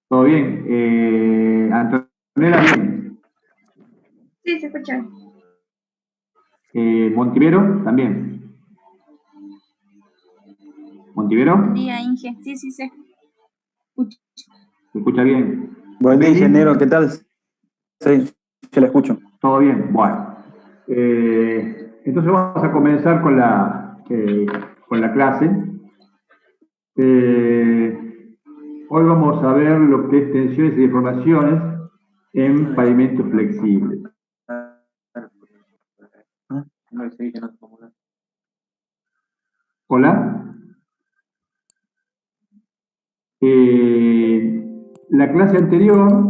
¿Todo bien? Antonella, bien. Sí, se escucha. Montivero, también. ¿Montivero? Buen día, Inge. Sí, sí, se escucha. ¿Se escucha bien? Buen día, ¿Belis? ingeniero, ¿qué tal? Sí, se la escucho. ¿Todo bien? Bueno. Entonces vamos a comenzar con la clase. Hoy vamos a ver lo que es tensiones y deformaciones en pavimento flexible. Hola. La clase anterior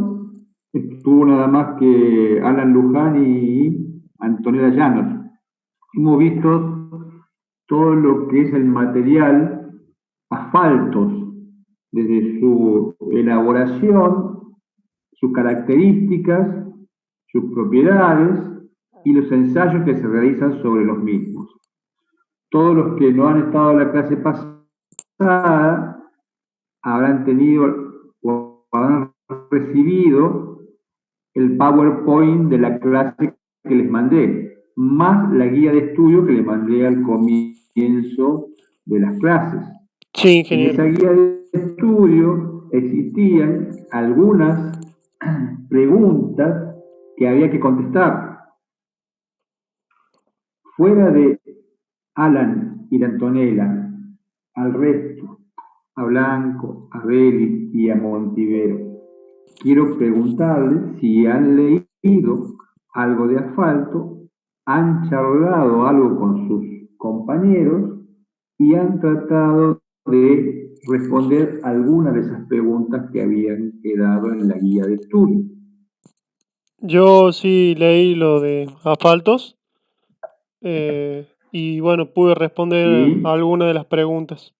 estuvo nada más que Alan Luján y Antonella Llanos. Hemos visto todo lo que es el material asfaltos, desde su elaboración, sus características, sus propiedades y los ensayos que se realizan sobre los mismos. Todos los que no han estado en la clase pasada habrán tenido o habrán recibido el PowerPoint de la clase que les mandé, más la guía de estudio que les mandé al comienzo de las clases. Sí, En ingeniero. esa guía de estudio existían algunas preguntas que había que contestar. Fuera de Alan y de Antonella, al resto, a Blanco, a Belis y a Montivero, quiero preguntarles si han leído algo de asfalto, han charlado algo con sus compañeros y han tratado de responder algunas de esas preguntas que habían quedado en la guía de estudio. Yo sí leí lo de asfaltos y bueno, pude responder ¿Sí? algunas de las preguntas.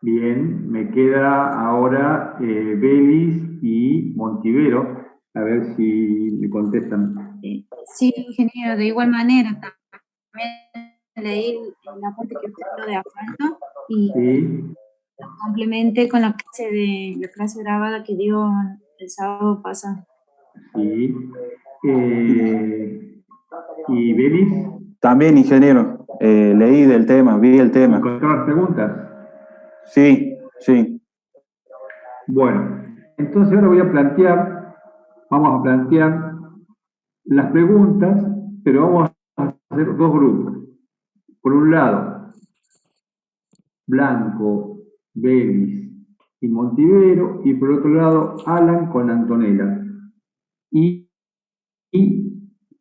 Bien, me queda ahora Belis y Montivero, a ver si me contestan. Sí, ingeniero, de igual manera también leí el aporte que usted dio de asfalto y ¿Sí? lo complementé con la clase grabada que dio el sábado pasado. Sí. ¿Y Belis? También, ingeniero, leí del tema, vi el tema. ¿Encontraron las preguntas? Sí, sí. Bueno, entonces ahora vamos a plantear las preguntas, pero vamos a hacer dos grupos. Por un lado, Blanco, Belis y Montivero, y por otro lado, Alan con Antonella. Y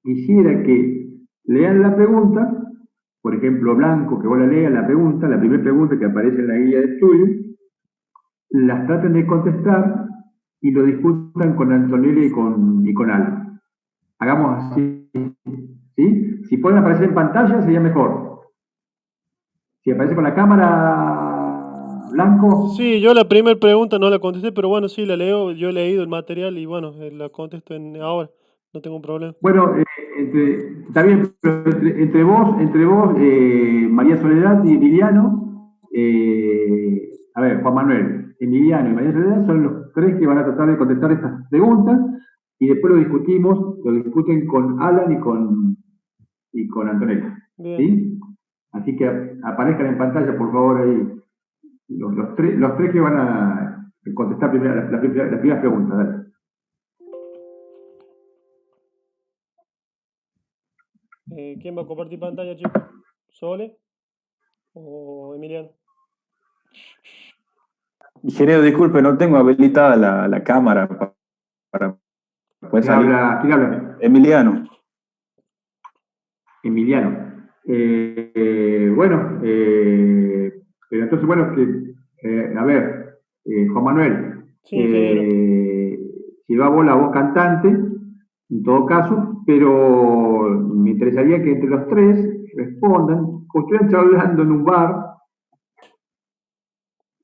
quisiera que lean la pregunta, por ejemplo, Blanco, que vos la leas la pregunta, la primera pregunta que aparece en la guía de estudio, las traten de contestar y lo discutan con Antonella y con Alan. Hagamos así, ¿sí? Si pueden aparecer en pantalla sería mejor. Si aparece con la cámara Blanco. Sí, yo la primera pregunta no la contesté, pero bueno, sí la leo. Yo he leído el material y bueno, la contesto ahora. No tengo un problema. Bueno, está bien, pero entre vos María Soledad y Emiliano, a ver, Juan Manuel, Emiliano y María Soledad son los tres que van a tratar de contestar estas preguntas y después lo discuten con Alan y con Antonella. Bien. ¿Sí? Así que aparezcan en pantalla, por favor, ahí los tres que van a contestar las primeras preguntas. Dale. ¿Quién va a compartir pantalla, chicos? ¿Sole o Emiliano? Ingeniero, disculpe, no tengo habilitada la cámara para poder salir. ¿Quién habla? Emiliano. Emiliano. Bueno, pero entonces, bueno, a ver, Juan Manuel, Sí, ingeniero. si va vos la voz cantante, en todo caso, pero me interesaría que entre los tres respondan, como estuvieran charlando en un bar,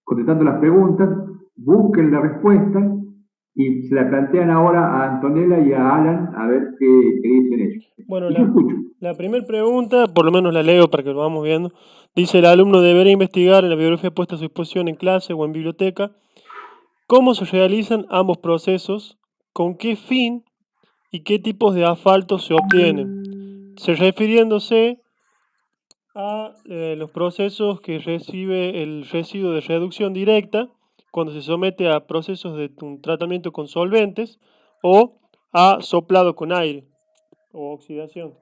contestando las preguntas, busquen la respuesta y se la plantean ahora a Antonella y a Alan a ver qué dicen ellos. Bueno, Y yo escucho. la primera pregunta, por lo menos la leo para que lo vamos viendo. Dice: el alumno deberá investigar en la bibliografía puesta a su disposición en clase o en biblioteca cómo se realizan ambos procesos, con qué fin y qué tipos de asfaltos se obtienen, refiriéndose a los procesos que recibe el residuo de reducción directa cuando se somete a procesos de un tratamiento con solventes o a soplado con aire o oxidación.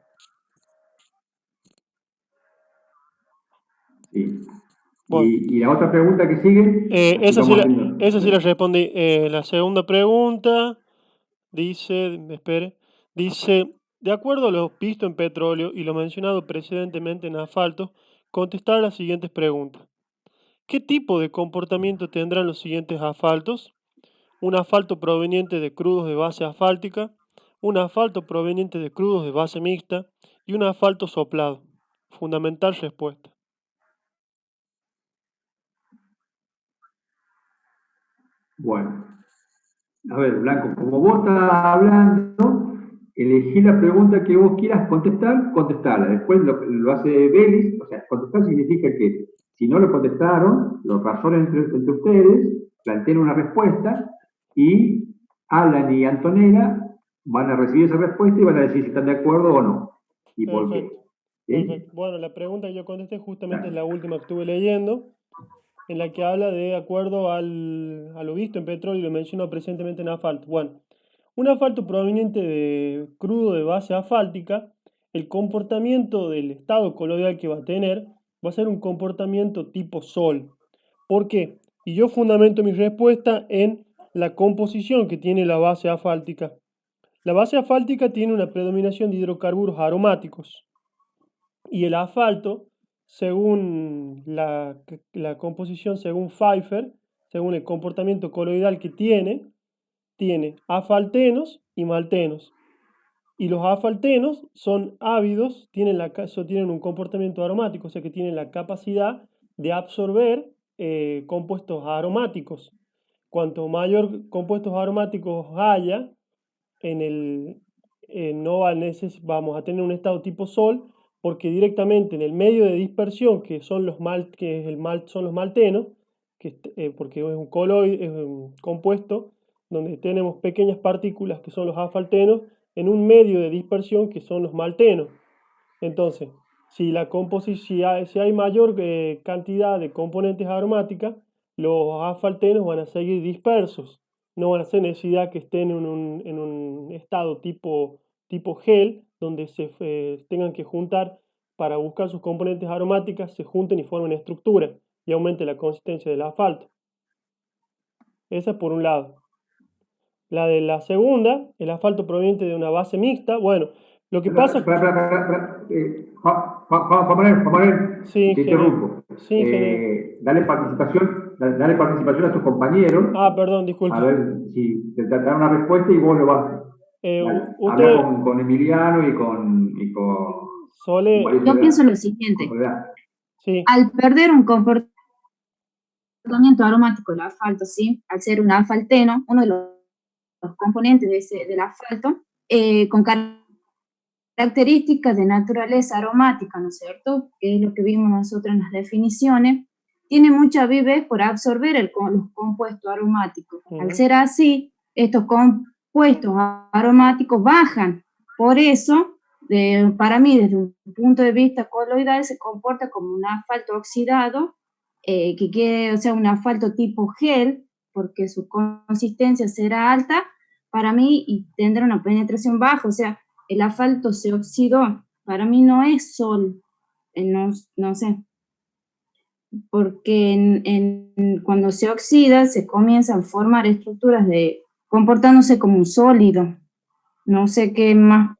Sí. Bueno, Y la otra pregunta que sigue, esa sí haciendo. la respondí. La segunda pregunta dice, espere, dice: de acuerdo a lo visto en petróleo y lo mencionado precedentemente en asfalto, contestar las siguientes preguntas. ¿Qué tipo de comportamiento tendrán los siguientes asfaltos? Un asfalto proveniente de crudos de base asfáltica, un asfalto proveniente de crudos de base mixta y un asfalto soplado. Fundamental respuesta. Bueno, a ver, Blanco, como vos estás hablando, elegí la pregunta que vos quieras contestar, contestarla. Después lo hace Belis, o sea, contestar significa que si no lo contestaron, lo razonen entre ustedes, planteen una respuesta y Alan y Antonella van a recibir esa respuesta y van a decir si están de acuerdo o no y por qué. Perfecto, ¿Sí? perfecto. Bueno, la pregunta que yo contesté justamente es la última que estuve leyendo, en la que habla de acuerdo a lo visto en petróleo y lo menciono presentemente en asfalto. Bueno, un asfalto proveniente de crudo de base asfáltica, el comportamiento del estado coloidal que va a tener va a ser un comportamiento tipo sol. ¿Por qué? Y yo fundamento mi respuesta en la composición que tiene la base asfáltica. La base asfáltica tiene una predominación de hidrocarburos aromáticos y el asfalto, según la composición, según Pfeiffer, según el comportamiento coloidal que tiene asfaltenos y maltenos. Y los asfaltenos son ávidos, tienen un comportamiento aromático, o sea que tienen la capacidad de absorber compuestos aromáticos. Cuanto mayor compuestos aromáticos haya, no vamos a tener un estado tipo sol, porque directamente en el medio de dispersión, que son los maltenos, porque es un coloide, es un compuesto donde tenemos pequeñas partículas que son los asfaltenos, en un medio de dispersión que son los maltenos. Entonces, si hay mayor cantidad de componentes aromáticas, los asfaltenos van a seguir dispersos. No van a hacer necesidad que estén en un estado tipo gel, donde se tengan que juntar para buscar sus componentes aromáticas, se junten y formen estructura y aumente la consistencia del asfalto. Esa es por un lado. La de la segunda, el asfalto proveniente de una base mixta. Bueno, lo que pasa... Juan Manuel, Sí, te interrumpo. Sí, ingeniero. Dale participación a tus compañeros, Ah, perdón, a disculpe. ver si te dan una respuesta y vos lo vas. Dale, habla Usted, con Emiliano y con Sole, Yo pienso lo con siguiente, Soledad. sí, al perder un comportamiento aromático el asfalto, ¿sí? Al ser un asfalteno, uno de los componentes del asfalto, con características de naturaleza aromática, ¿no es cierto? Que es lo que vimos nosotros en las definiciones, tiene mucha avidez por absorber los compuestos aromáticos. Al ser así, estos compuestos aromáticos bajan. Por eso, para mí, desde un punto de vista coloidal, se comporta como un asfalto oxidado, o sea, un asfalto tipo gel, porque su consistencia será alta para mí y tendrá una penetración baja, o sea, el asfalto se oxidó. Para mí no es sol, no sé, porque cuando se oxida se comienzan a formar estructuras comportándose como un sólido. No sé qué más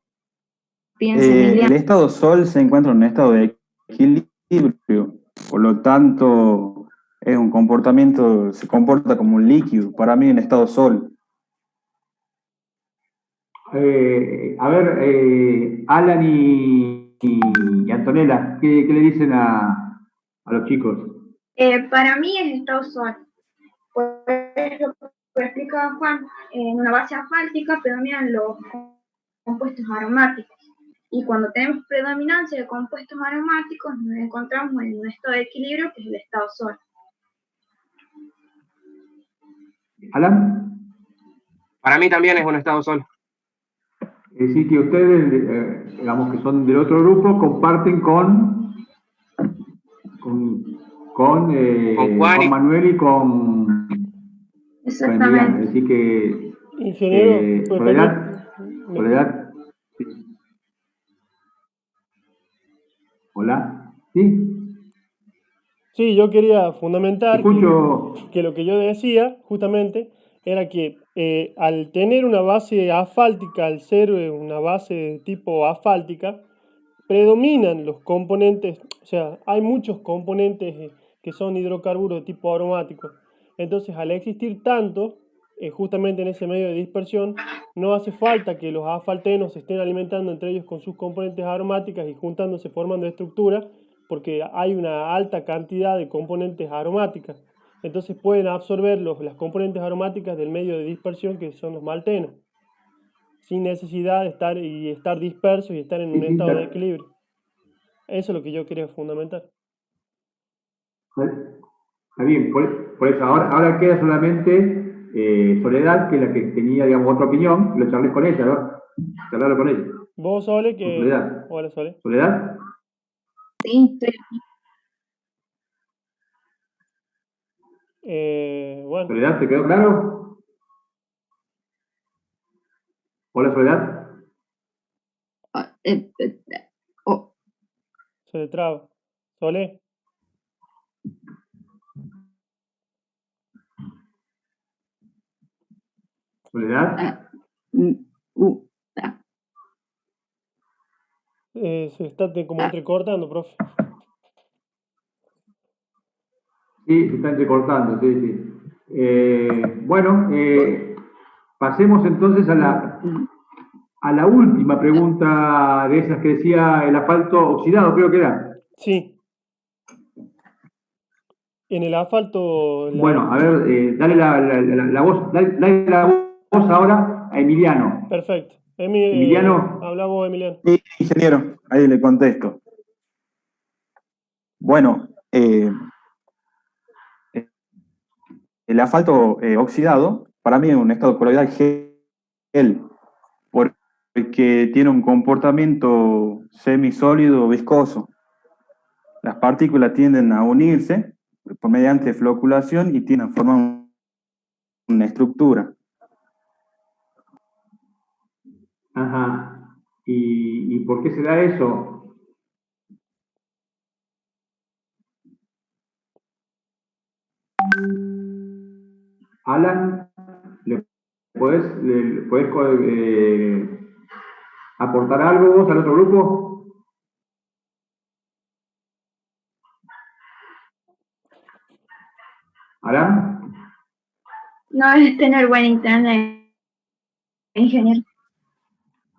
piensa Emiliano. El estado sol se encuentra en un estado de equilibrio, por lo tanto es un comportamiento, se comporta como un líquido, para mí en estado sol. A ver, Alan y Antonella, ¿qué le dicen a los chicos? Para mí es estado sol. Pues lo que explica decía Juan, en una base asfáltica predominan los compuestos aromáticos. Y cuando tenemos predominancia de compuestos aromáticos, nos encontramos en un estado de equilibrio que es el estado sólido. ¿Alan? Para mí también es un estado sólido. Es decir, que ustedes, digamos que son del otro grupo, comparten con Juan Manuel y con Emiliano. Exactamente. Es decir que Ingeniero, pues, Soledad. Sí. Hola. ¿Sí? Sí, yo quería fundamentar Escucho. que lo que yo decía justamente era que al tener una base asfáltica, al ser una base de tipo asfáltica, predominan los componentes, o sea, hay muchos componentes que son hidrocarburos de tipo aromático. Entonces, al existir tanto, justamente en ese medio de dispersión, no hace falta que los asfaltenos se estén alimentando entre ellos con sus componentes aromáticas y juntándose formando estructura, porque hay una alta cantidad de componentes aromáticas. Entonces pueden absorber las componentes aromáticas del medio de dispersión que son los maltenos, sin necesidad de estar dispersos y estar en un estado de equilibrio. Eso es lo que yo quería fundamentar. Está bien, por eso ahora queda solamente Soledad, que es la que tenía, digamos, otra opinión, lo charlé con ella, ¿no? Charlarlo con ella. Vos, Sole, que... Soledad. Hola, Sole. ¿Soledad? Sí, estoy aquí. Bueno. ¿Soledad, te quedó claro? Hola, Soledad. Se le traba. Sole. ¿Soledad? Se está como entrecortando, profe. Sí, se está entrecortando, sí. Bueno, pasemos entonces a la última pregunta de esas que decía el asfalto oxidado, creo que era. Sí. En el asfalto... Bueno, a ver, dale la voz ahora a Emiliano. Perfecto. Emiliano. Habla vos, Emiliano. Sí, ingeniero, ahí le contesto. Bueno, el asfalto oxidado, para mí es un estado coloidal gel, porque tiene un comportamiento semisólido viscoso. Las partículas tienden a unirse por mediante floculación y tienden a formar una estructura. Ajá. ¿Y por qué se da eso? Alan, ¿le puedes aportar algo vos al otro grupo? ¿Alan? No es tener buen internet, ingeniero.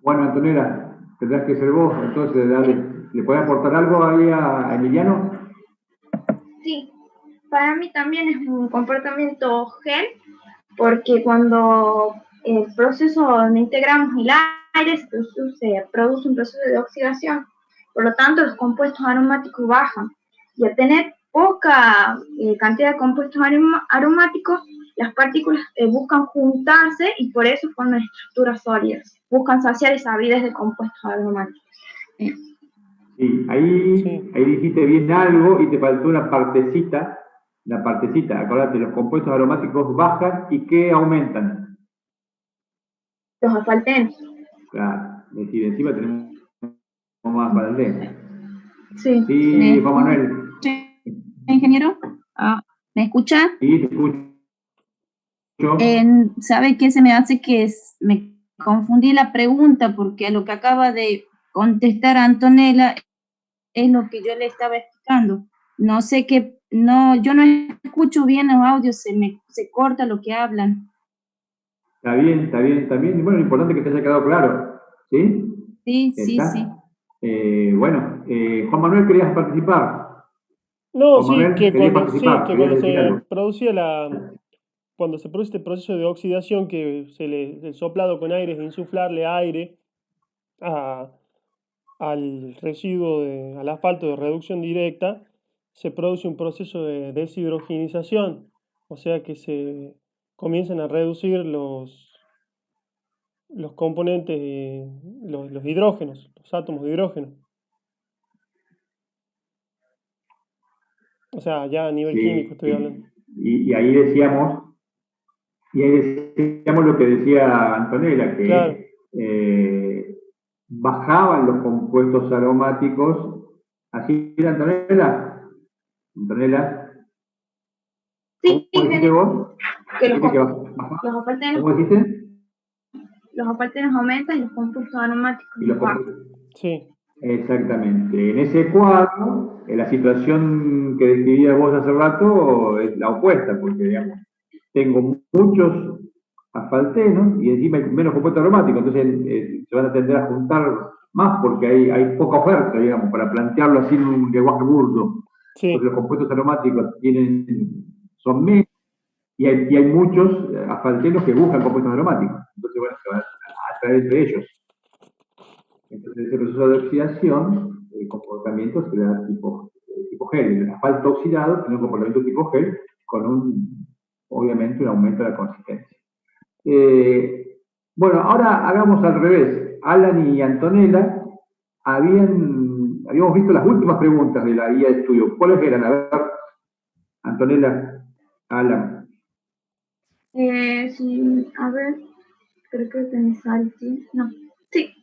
Bueno, Antonella, tendrás que ser vos, entonces, dale. ¿Le puedes aportar algo ahí a Emiliano? Sí, para mí también es un comportamiento gel, porque cuando el proceso donde integramos el aire se produce un proceso de oxidación, por lo tanto los compuestos aromáticos bajan, y al tener poca cantidad de compuestos aromáticos, las partículas buscan juntarse y por eso forman estructuras sólidas, buscan saciar esa avidez de compuestos aromáticos. Sí, ahí dijiste bien algo y te faltó una partecita, acordate, los compuestos aromáticos bajan y ¿qué aumentan? Los asfaltenos. Claro, es decir, encima tenemos más asfaltenos. Sí. Juan Manuel. ¿Ingeniero? ¿Me escucha? Sí, te escucho. ¿Sabe qué se me hace? Me confundí la pregunta porque a lo que acaba de contestar Antonella es lo que yo le estaba explicando. No sé qué, yo no escucho bien los audios, se corta lo que hablan. Está bien. Y bueno, lo importante es que te haya quedado claro. ¿Sí? Sí. Bueno, Juan Manuel, ¿querías participar? No, Juan Manuel, que querías cuando participar, se querías decir algo. producía cuando se produce este proceso de oxidación, que el soplado con aire es insuflarle aire al residuo, al asfalto de reducción directa, se produce un proceso de deshidrogenización, o sea que se comienzan a reducir los componentes, los hidrógenos, los átomos de hidrógeno. O sea, ya a nivel químico estoy hablando. Y ahí decíamos lo que decía Antonella, que claro. Bajaban los compuestos aromáticos. ¿Así era, Antonella? ¿Antonella? Sí, ¿Cómo dijiste vos? Que los ¿Cómo apartenos aumentan y los compuestos aromáticos bajan. Sí. Exactamente. En ese cuadro, la situación que describías vos hace rato es la opuesta, porque, digamos, tengo muchos asfaltenos y encima hay menos compuestos aromáticos, entonces se van a tender a juntar más porque hay poca oferta, digamos, para plantearlo así en un lenguaje burdo. Sí. Porque los compuestos aromáticos son menos y hay muchos asfaltenos que buscan compuestos aromáticos. Entonces, bueno, se van a atraer entre ellos. Entonces, ese proceso de oxidación, el comportamiento se da tipo gel. El asfalto oxidado tiene un comportamiento tipo gel con obviamente un aumento de la consistencia. Bueno, ahora hagamos al revés. Alan y Antonella habíamos visto las últimas preguntas de la guía de estudio. ¿Cuáles eran? A ver, Antonella, Alan. Sí, a ver, creo que me salté. No, sí.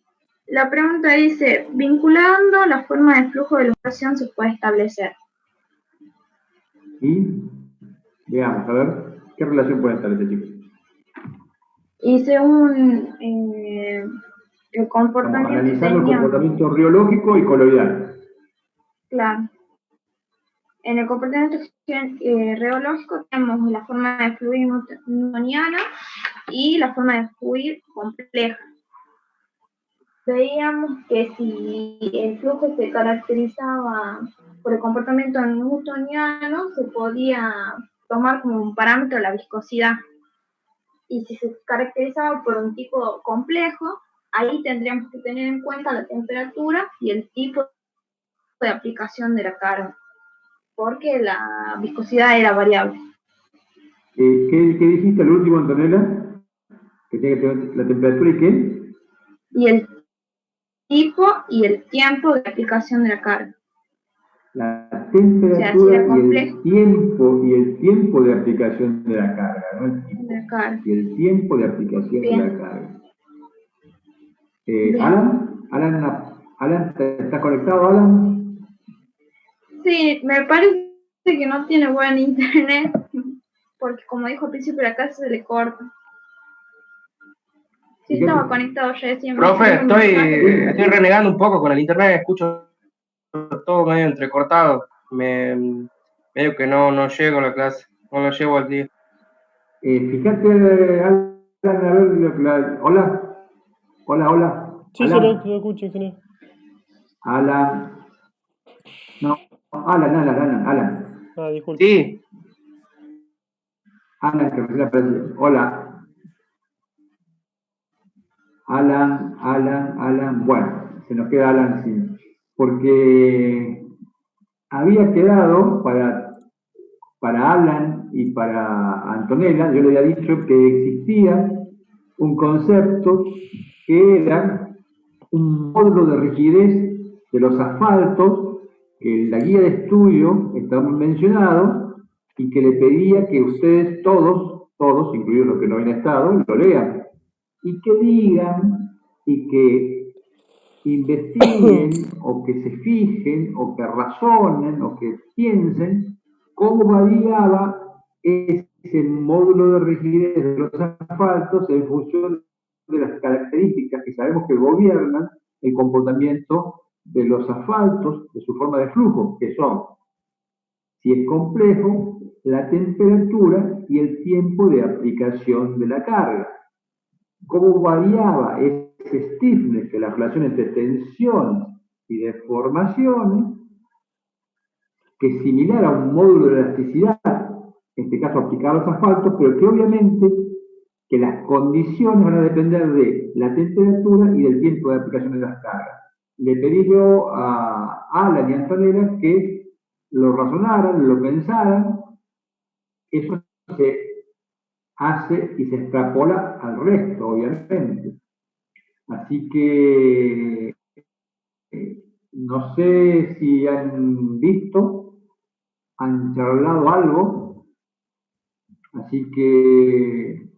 La pregunta dice, vinculando la forma de flujo de iluminación se puede establecer. Y veamos, a ver, ¿qué relación puede establecer, chicos? Y según el comportamiento... Analizando el comportamiento riológico y coloidal. Claro. En el comportamiento reológico tenemos la forma de fluir newtoniana y la forma de fluir compleja. Veíamos que si el flujo se caracterizaba por el comportamiento newtoniano, se podía tomar como un parámetro la viscosidad. Y si se caracterizaba por un tipo complejo, ahí tendríamos que tener en cuenta la temperatura y el tipo de aplicación de la carga, porque la viscosidad era variable. ¿Qué dijiste al último, Antonella? Que tiene que tener la temperatura y qué? Y el tipo y el tiempo de aplicación de la carga. La temperatura y el tiempo de aplicación de la carga, ¿no? Y el tiempo de aplicación de la carga. ¿Alan está conectado, Alan? Sí, me parece que no tiene buen internet, porque como dijo al principio, la casa se le corta. Sí, estaba conectado recién. Profe, estoy renegando un poco con el internet, escucho todo medio entrecortado. Medio que no llego a la clase, no lo llevo al día. Fíjate, Alan, a ver, hola. Sí, se lo escucho, ingeniero. Alan. No, Alan. Ah, disculpe. Sí. Alan, que recién apareció. Hola. Alan. Bueno, se nos queda Alan sin. Porque había quedado para Alan y para Antonella, yo le había dicho que existía un concepto que era un módulo de rigidez de los asfaltos que en la guía de estudio está mencionado y que le pedía que ustedes todos, incluidos los que no habían estado, lo lean y que digan y que investiguen o que se fijen o que razonen o que piensen cómo variaba ese módulo de rigidez de los asfaltos en función de las características que sabemos que gobiernan el comportamiento de los asfaltos, de su forma de flujo, que son, si es complejo, la temperatura y el tiempo de aplicación de la carga. Cómo variaba ese stiffness, que es la relación entre tensiones y deformaciones, que es similar a un módulo de elasticidad en este caso aplicar los asfaltos, pero que obviamente que las condiciones van a depender de la temperatura y del tiempo de aplicación de las cargas. Le pedí yo a Alan y a Antonella que lo razonaran, lo pensaran. Eso se hace y se extrapola al resto, obviamente. Así que no sé si han visto, han charlado algo. Así que,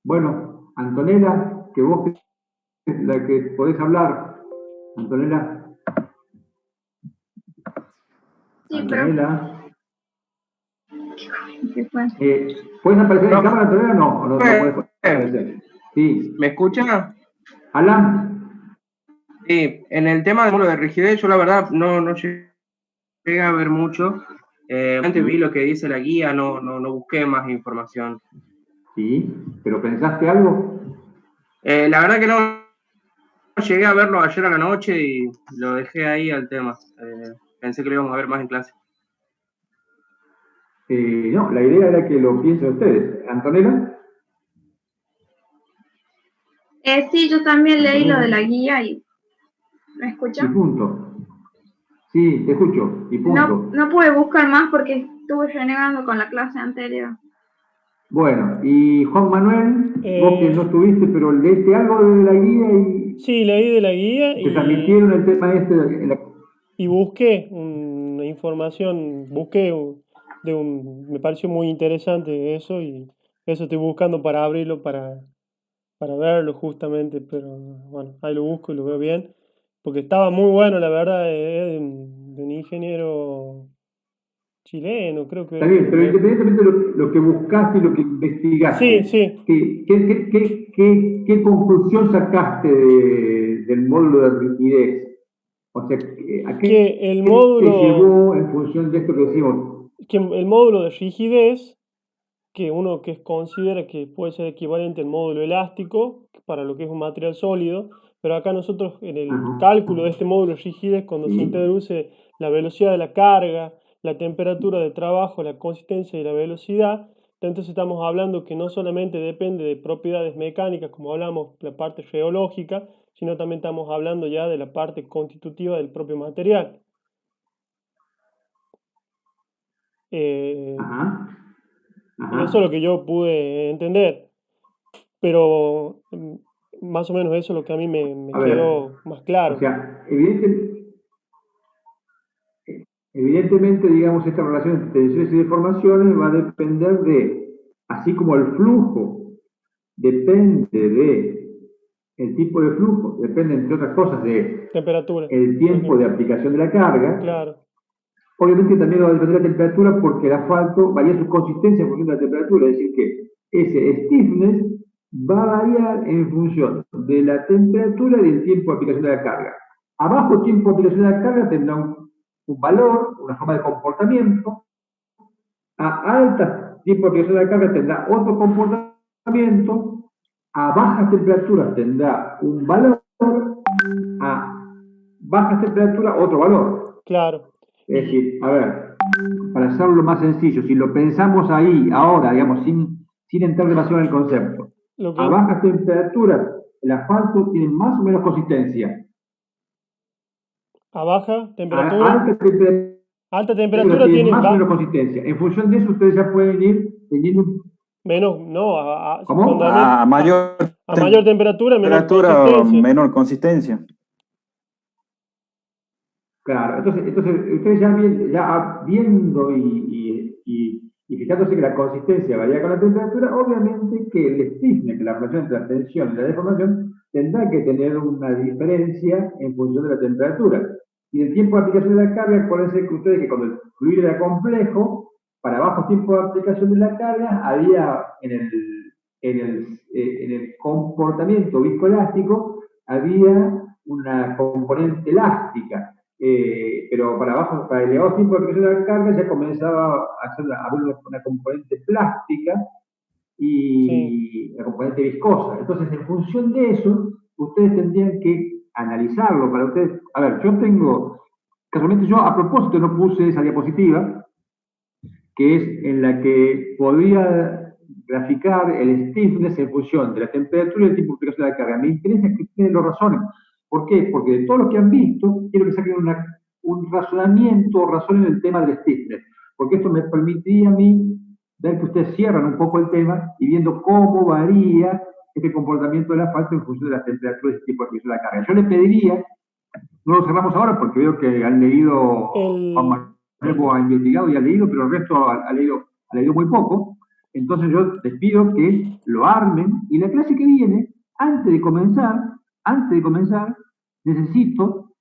bueno, Antonella, que vos es la que podés hablar. Antonella. Sí, Antonella. ¿Qué fue? ¿Puedes aparecer No. en cámara, Antonella, o no? ¿O no puedes aparecer? Sí. ¿Me escucha? Alan. Sí, en el tema del módulo de rigidez, yo la verdad no llegué a ver mucho. Antes vi lo que dice la guía, no busqué más información. Sí, ¿pero pensaste algo? La verdad que no llegué a verlo ayer a la noche y lo dejé ahí al tema. Pensé que lo íbamos a ver más en clase. No, la idea era que lo piensen ustedes. ¿Antonella? Sí, yo también leí lo de la guía y... ¿Me Y escuchan? punto. Sí, te escucho. Y punto. No pude buscar más porque estuve renegando con la clase anterior. Bueno, y Juan Manuel, vos que no estuviste, pero leíste algo de la guía y Sí, leí de la guía te transmitieron el tema este de la... y busqué una información, me pareció muy interesante eso y eso estoy buscando para abrirlo, para verlo justamente, pero bueno, ahí lo busco y lo veo bien, porque estaba muy bueno, la verdad, es de un ingeniero chileno, creo Está bien, pero que... independientemente de lo que buscaste y lo que investigaste, Sí. ¿qué conclusión sacaste del módulo de rigidez? O sea, ¿a qué Que el te módulo, llevó en función de esto que decimos? que el módulo de rigidez, que uno que considera que puede ser equivalente al módulo elástico para lo que es un material sólido, pero acá nosotros en el Ajá, cálculo de este módulo de rigidez, cuando se sí, introduce la velocidad de la carga, la temperatura de trabajo, la consistencia y la velocidad, entonces estamos hablando que no solamente depende de propiedades mecánicas, como hablamos, la parte geológica, sino también estamos hablando ya de la parte constitutiva del propio material. ajá, Eso es ajá. lo que yo pude entender, pero más o menos eso es lo que a mí me A ver, quedó más o claro. sea, evidentemente, digamos, esta relación entre tensiones y deformaciones va a depender de, así como el flujo depende de el tipo de flujo, depende, entre otras cosas, de Temperatura, el por tiempo de ejemplo. aplicación de la carga. Claro, Obviamente también va a depender de la temperatura porque el asfalto varía su consistencia en función de la temperatura, es decir, que ese stiffness va a variar en función de la temperatura y del tiempo de aplicación de la carga. A bajo tiempo de aplicación de la carga tendrá un valor, una forma de comportamiento. A alta tiempo de aplicación de la carga tendrá otro comportamiento. A bajas temperaturas tendrá un valor, a bajas temperaturas otro valor. claro. Es decir, a ver, para hacerlo más sencillo, si lo pensamos ahí, ahora, digamos, sin entrar demasiado en el concepto, Lo a que bajas temperaturas el asfalto tiene más o menos consistencia. a baja A temperatura, alta temperatura alta temperatura tiene tiene más o menos consistencia. En función de eso, ustedes ya pueden ir teniendo un... menos, no, ¿Cómo? A mayor a mayor temperatura, menor temperatura, consistencia. menor consistencia. Claro, entonces ustedes ya viendo y fijándose que la consistencia varía con la temperatura, obviamente que el stiffness, que la relación entre la tensión y la deformación, tendrá que tener una diferencia en función de la temperatura. Y el tiempo de aplicación de la carga, acuérdense que ustedes que cuando el fluido era complejo, para bajo tiempo de aplicación de la carga, había en el comportamiento viscoelástico, había una componente elástica. Pero para elevado tiempo de aplicación de la carga ya comenzaba a haber una componente plástica Sí, y la componente viscosa. Entonces, en función de eso, ustedes tendrían que analizarlo para ustedes. A ver, casualmente yo a propósito no puse esa diapositiva, que es en la que podría graficar el stiffness en función de la temperatura y el tipo de aplicación de la carga. Me interesa que ustedes lo razonen. ¿Por qué? Porque de todo lo que han visto, quiero que saquen un razonamiento o razonen el tema del stiffness, porque esto me permitiría a mí ver que ustedes cierran un poco el tema y viendo cómo varía este comportamiento del asfalto en función de las temperaturas y el tipo de aplicación de la carga. Yo les pediría, no lo cerramos ahora porque veo que han leído, Juan Manuel ha investigado y ha leído, pero el resto ha leído muy poco. Entonces yo les pido que lo armen y la clase que viene, antes de comenzar, necesito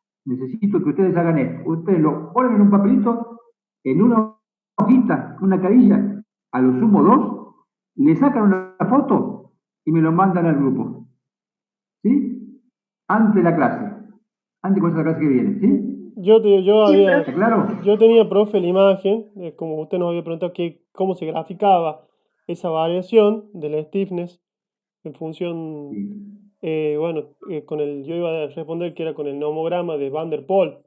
que ustedes hagan esto. Ustedes lo ponen en un papelito, en una hojita, una carilla, a lo sumo 2, le sacan una foto y me lo mandan al grupo. ¿Sí? Antes de la clase. Antes de comenzar la clase que viene. ¿Sí? Yo tenía, profe, la imagen, como usted nos había preguntado cómo se graficaba esa variación del stiffness en función, yo iba a responder que era con el nomograma de Van der Pol.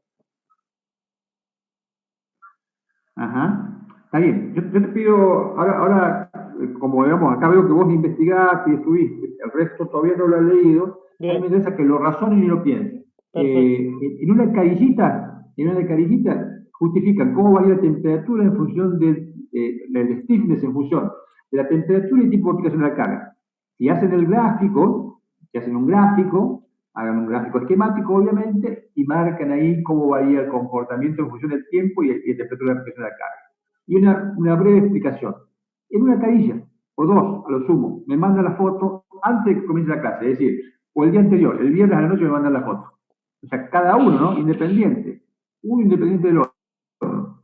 Ajá, está bien. Yo te pido, ahora, como digamos, acá veo que vos investigaste y estuviste, el resto todavía no lo he leído, a mí me interesa que lo razonen y lo piensen. En una carillita justifican cómo varía la temperatura en función del stiffness, en función de la temperatura y tipo de aplicación de la carga. Si hacen un gráfico, hagan un gráfico esquemático, obviamente, y marcan ahí cómo varía el comportamiento en función del tiempo y la temperatura de la aplicación de la carga. Y una breve explicación. En una carilla, o 2, a lo sumo, me mandan la foto antes de que comience la clase, es decir, o el día anterior, el viernes a la noche me mandan la foto. O sea, cada uno, ¿no? Independiente. Uno independiente del otro.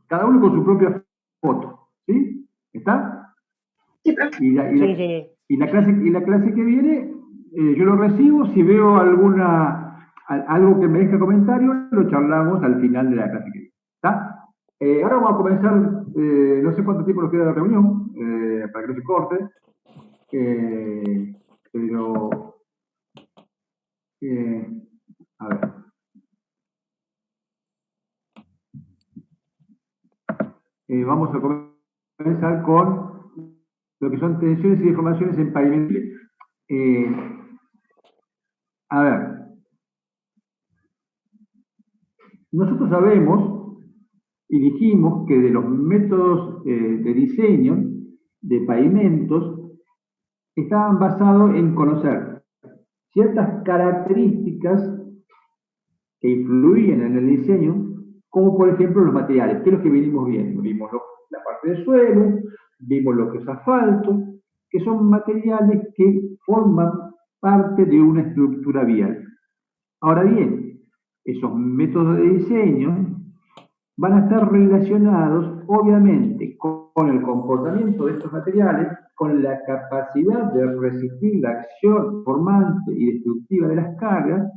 Cada uno con su propia foto. ¿Sí? ¿Está? Sí, profe. Y la clase que viene, yo lo recibo. Si veo algo que merezca comentario, lo charlamos al final de la clase que viene. ¿Está? Ahora vamos a comenzar, no sé cuánto tiempo nos queda de la reunión, para que no se corte. Pero... a ver. Vamos a comenzar con lo que son tensiones y deformaciones en pavimento. A ver, nosotros sabemos y dijimos que de los métodos de diseño de pavimentos estaban basados en conocer ciertas características que influían en el diseño, como por ejemplo los materiales, que es lo que venimos viendo. Vimos la parte del suelo, vimos lo que es asfalto, que son materiales que forman parte de una estructura vial. Ahora bien, esos métodos de diseño van a estar relacionados, obviamente, con el comportamiento de estos materiales, con la capacidad de resistir la acción formante y destructiva de las cargas,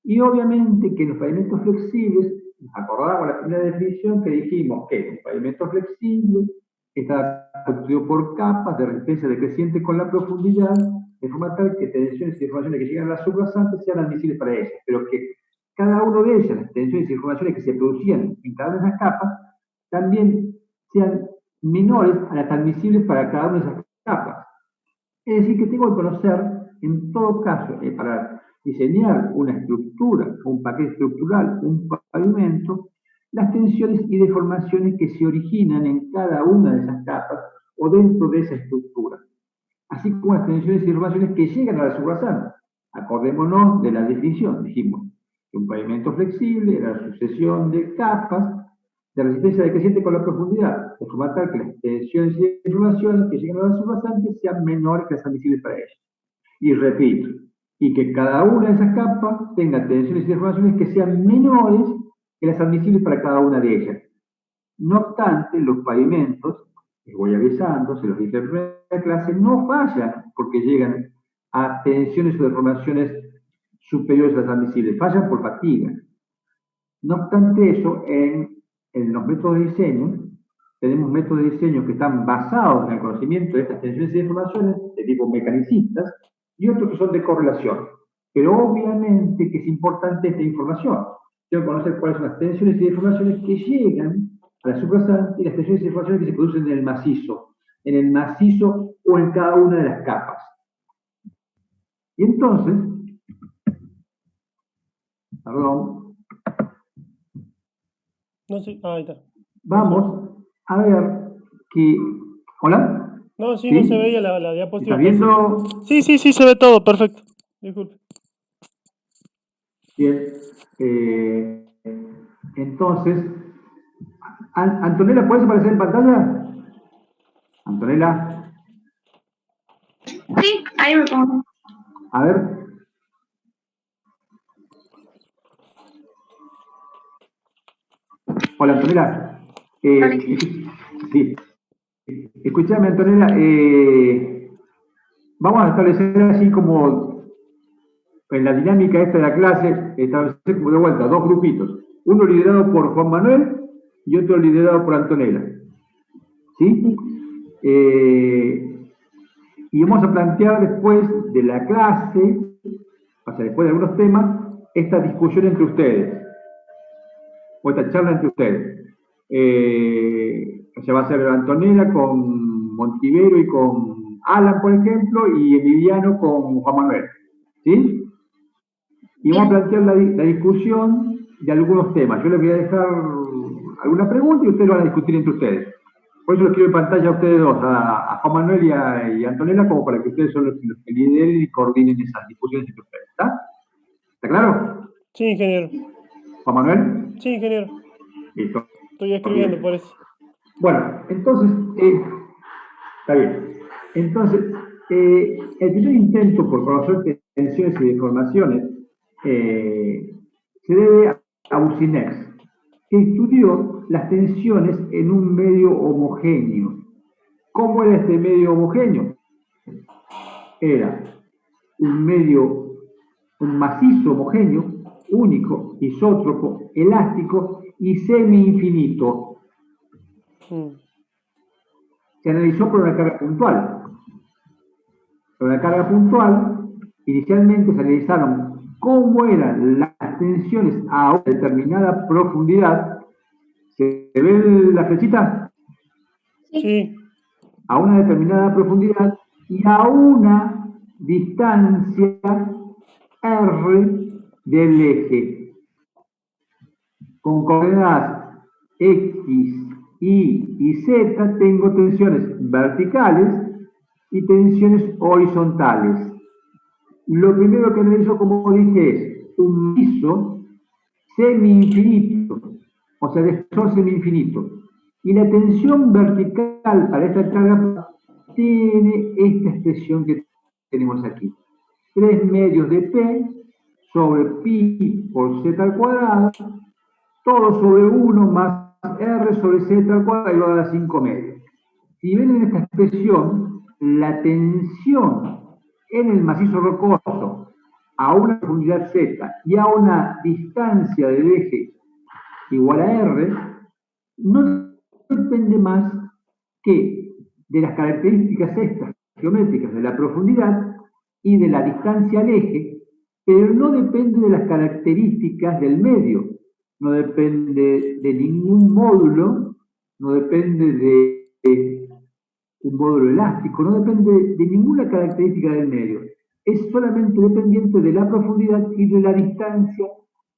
y obviamente que en los pavimentos flexibles, nos acordamos la primera definición que dijimos que un pavimento flexible está constituido por capas de resistencia decreciente con la profundidad, de forma tal que tensiones y deformaciones que llegan a las subbasantes sean admisibles para ellas, pero que cada uno de ellas, las tensiones y deformaciones que se producían en cada una de esas capas, también sean menores a las admisibles para cada una de esas capas. Es decir, que tengo que conocer, en todo caso, para diseñar una estructura, un paquete estructural, un pavimento, las tensiones y deformaciones que se originan en cada una de esas capas o dentro de esa estructura, así como las tensiones y deformaciones que llegan a la subrasante. Acordémonos de la definición, dijimos que un pavimento flexible era la sucesión de capas de resistencia decreciente con la profundidad, de forma tal que las tensiones y deformaciones que llegan a la subrasante sean menores que las admisibles para ellas. Y repito, y que cada una de esas capas tenga tensiones y deformaciones que sean menores que las admisibles para cada una de ellas. No obstante, los pavimentos, les voy avisando, se los dije en primera clase, no fallan porque llegan a tensiones o deformaciones superiores a las admisibles, fallan por fatiga. No obstante eso, en los métodos de diseño, tenemos métodos de diseño que están basados en el conocimiento de estas tensiones y deformaciones de tipo mecanicistas, y otros que son de correlación. Pero obviamente que es importante esta información. Tengo que conocer cuáles son las tensiones y deformaciones que llegan a la suprasada y las tensiones y deformaciones que se producen en el macizo o en cada una de las capas. Y entonces, perdón, No, sí, ahí está. vamos a ver que... ¿Hola? No, sí, ¿Sí? no se veía la diapositiva. ¿Está viendo? Sí, se ve todo, perfecto. Disculpe. Bien. Entonces, Antonella, ¿puedes aparecer en pantalla? Antonella, Sí, ahí me pongo. a ver. Hola, Antonella. Sí. Escúchame, Antonella. Vamos a establecer así como en la dinámica esta de la clase, establecer como de vuelta dos grupitos. Uno liderado por Juan Manuel y otro liderado por Antonella. ¿Sí? Y vamos a plantear después de la clase, o sea, después de algunos temas, esta discusión entre ustedes, o esta charla entre ustedes. O sea, va a ser Antonella con Montivero y con Alan, por ejemplo, y Emiliano con Juan Manuel. ¿Sí? Y vamos a plantear la discusión de algunos temas. Yo les voy a dejar alguna pregunta y ustedes van a discutir entre ustedes. Por eso les quiero en pantalla a ustedes dos, a Juan Manuel y a Antonella, como para que ustedes son los que lideren y coordinen esas discusiones entre ustedes. ¿Está? ¿Está claro? Sí, ingeniero. ¿Juan Manuel? Sí, ingeniero. Listo. Estoy escribiendo por eso. Bueno, entonces, está bien. Entonces, el primer intento por conocer tensiones y deformaciones se debe a Boussinex, que estudió las tensiones en un medio homogéneo. ¿Cómo era este medio homogéneo? Era un macizo homogéneo, único, isótropo, elástico y semi-infinito. Se analizó por una carga puntual. Por una carga puntual, inicialmente se analizaron cómo eran las tensiones a una determinada profundidad. ¿Se ve la flechita? Sí. A una determinada profundidad y a una distancia R del eje. Con coordenadas X, Y y Z tengo tensiones verticales y tensiones horizontales. Lo primero que analizo, como dije, es un macizo semi-infinito, o sea, de espesor semi-infinito. Y la tensión vertical para esta carga tiene esta expresión que tenemos aquí. 3 medios de P sobre pi por z al cuadrado, todo sobre 1 más R sobre z al cuadrado igual a 5 medios. Si ven en esta expresión, la tensión en el macizo rocoso a una profundidad z y a una distancia del eje igual a R, no depende más que de las características estas geométricas de la profundidad y de la distancia al eje, pero no depende de las características del medio, no depende de ningún módulo, no depende de un módulo elástico, no depende de ninguna característica del medio, es solamente dependiente de la profundidad y de la distancia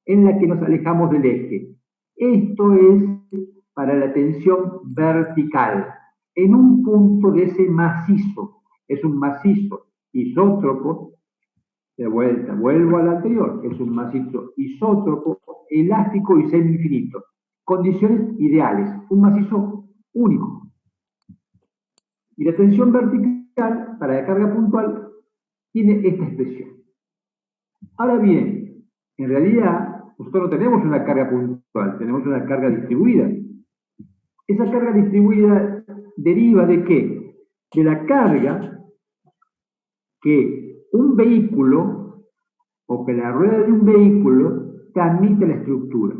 en la que nos alejamos del eje. Esto es para la tensión vertical, en un punto de ese macizo. Es un macizo isótropo, de vuelta, vuelvo al anterior, es un macizo isótropo, elástico y semi-infinito. Condiciones ideales, un macizo único. Y la tensión vertical, para la carga puntual, tiene esta expresión. Ahora bien, en realidad, nosotros no tenemos una carga puntual, tenemos una carga distribuida. Esa carga distribuida deriva ¿de qué? De la carga que un vehículo, o que la rueda de un vehículo, transmite a la estructura.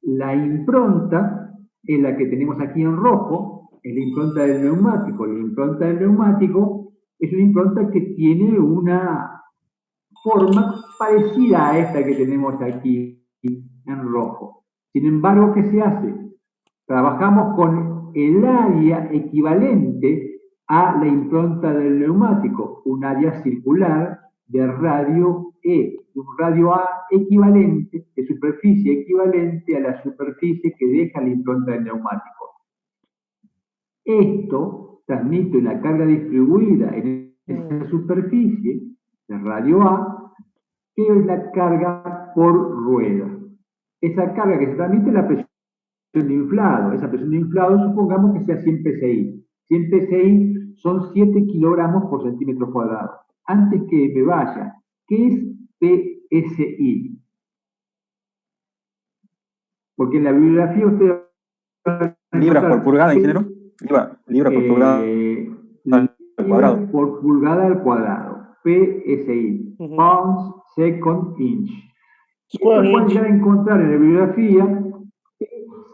La impronta es la que tenemos aquí en rojo, es la impronta del neumático. La impronta del neumático es una impronta que tiene una forma parecida a esta que tenemos aquí en rojo. Sin embargo, ¿qué se hace? trabajamos con el área equivalente a la impronta del neumático, un área circular de radio E, un radio A equivalente, de superficie equivalente a la superficie que deja la impronta del neumático. Esto transmite la carga distribuida en esa superficie de radio A, que es la carga por rueda. Esa carga que se transmite es la presión de inflado. Esa presión de inflado supongamos que sea 100 psi. 100 psi son 7 kilogramos por centímetro cuadrado. Antes que me vaya, ¿qué es PSI? Porque en la bibliografía ustedes van a ¿Libras por pulgada, ingeniero? Libras por pulgada al cuadrado. Por pulgada al cuadrado. PSI. Pounds second inch. Después pueden llegar a encontrar en la bibliografía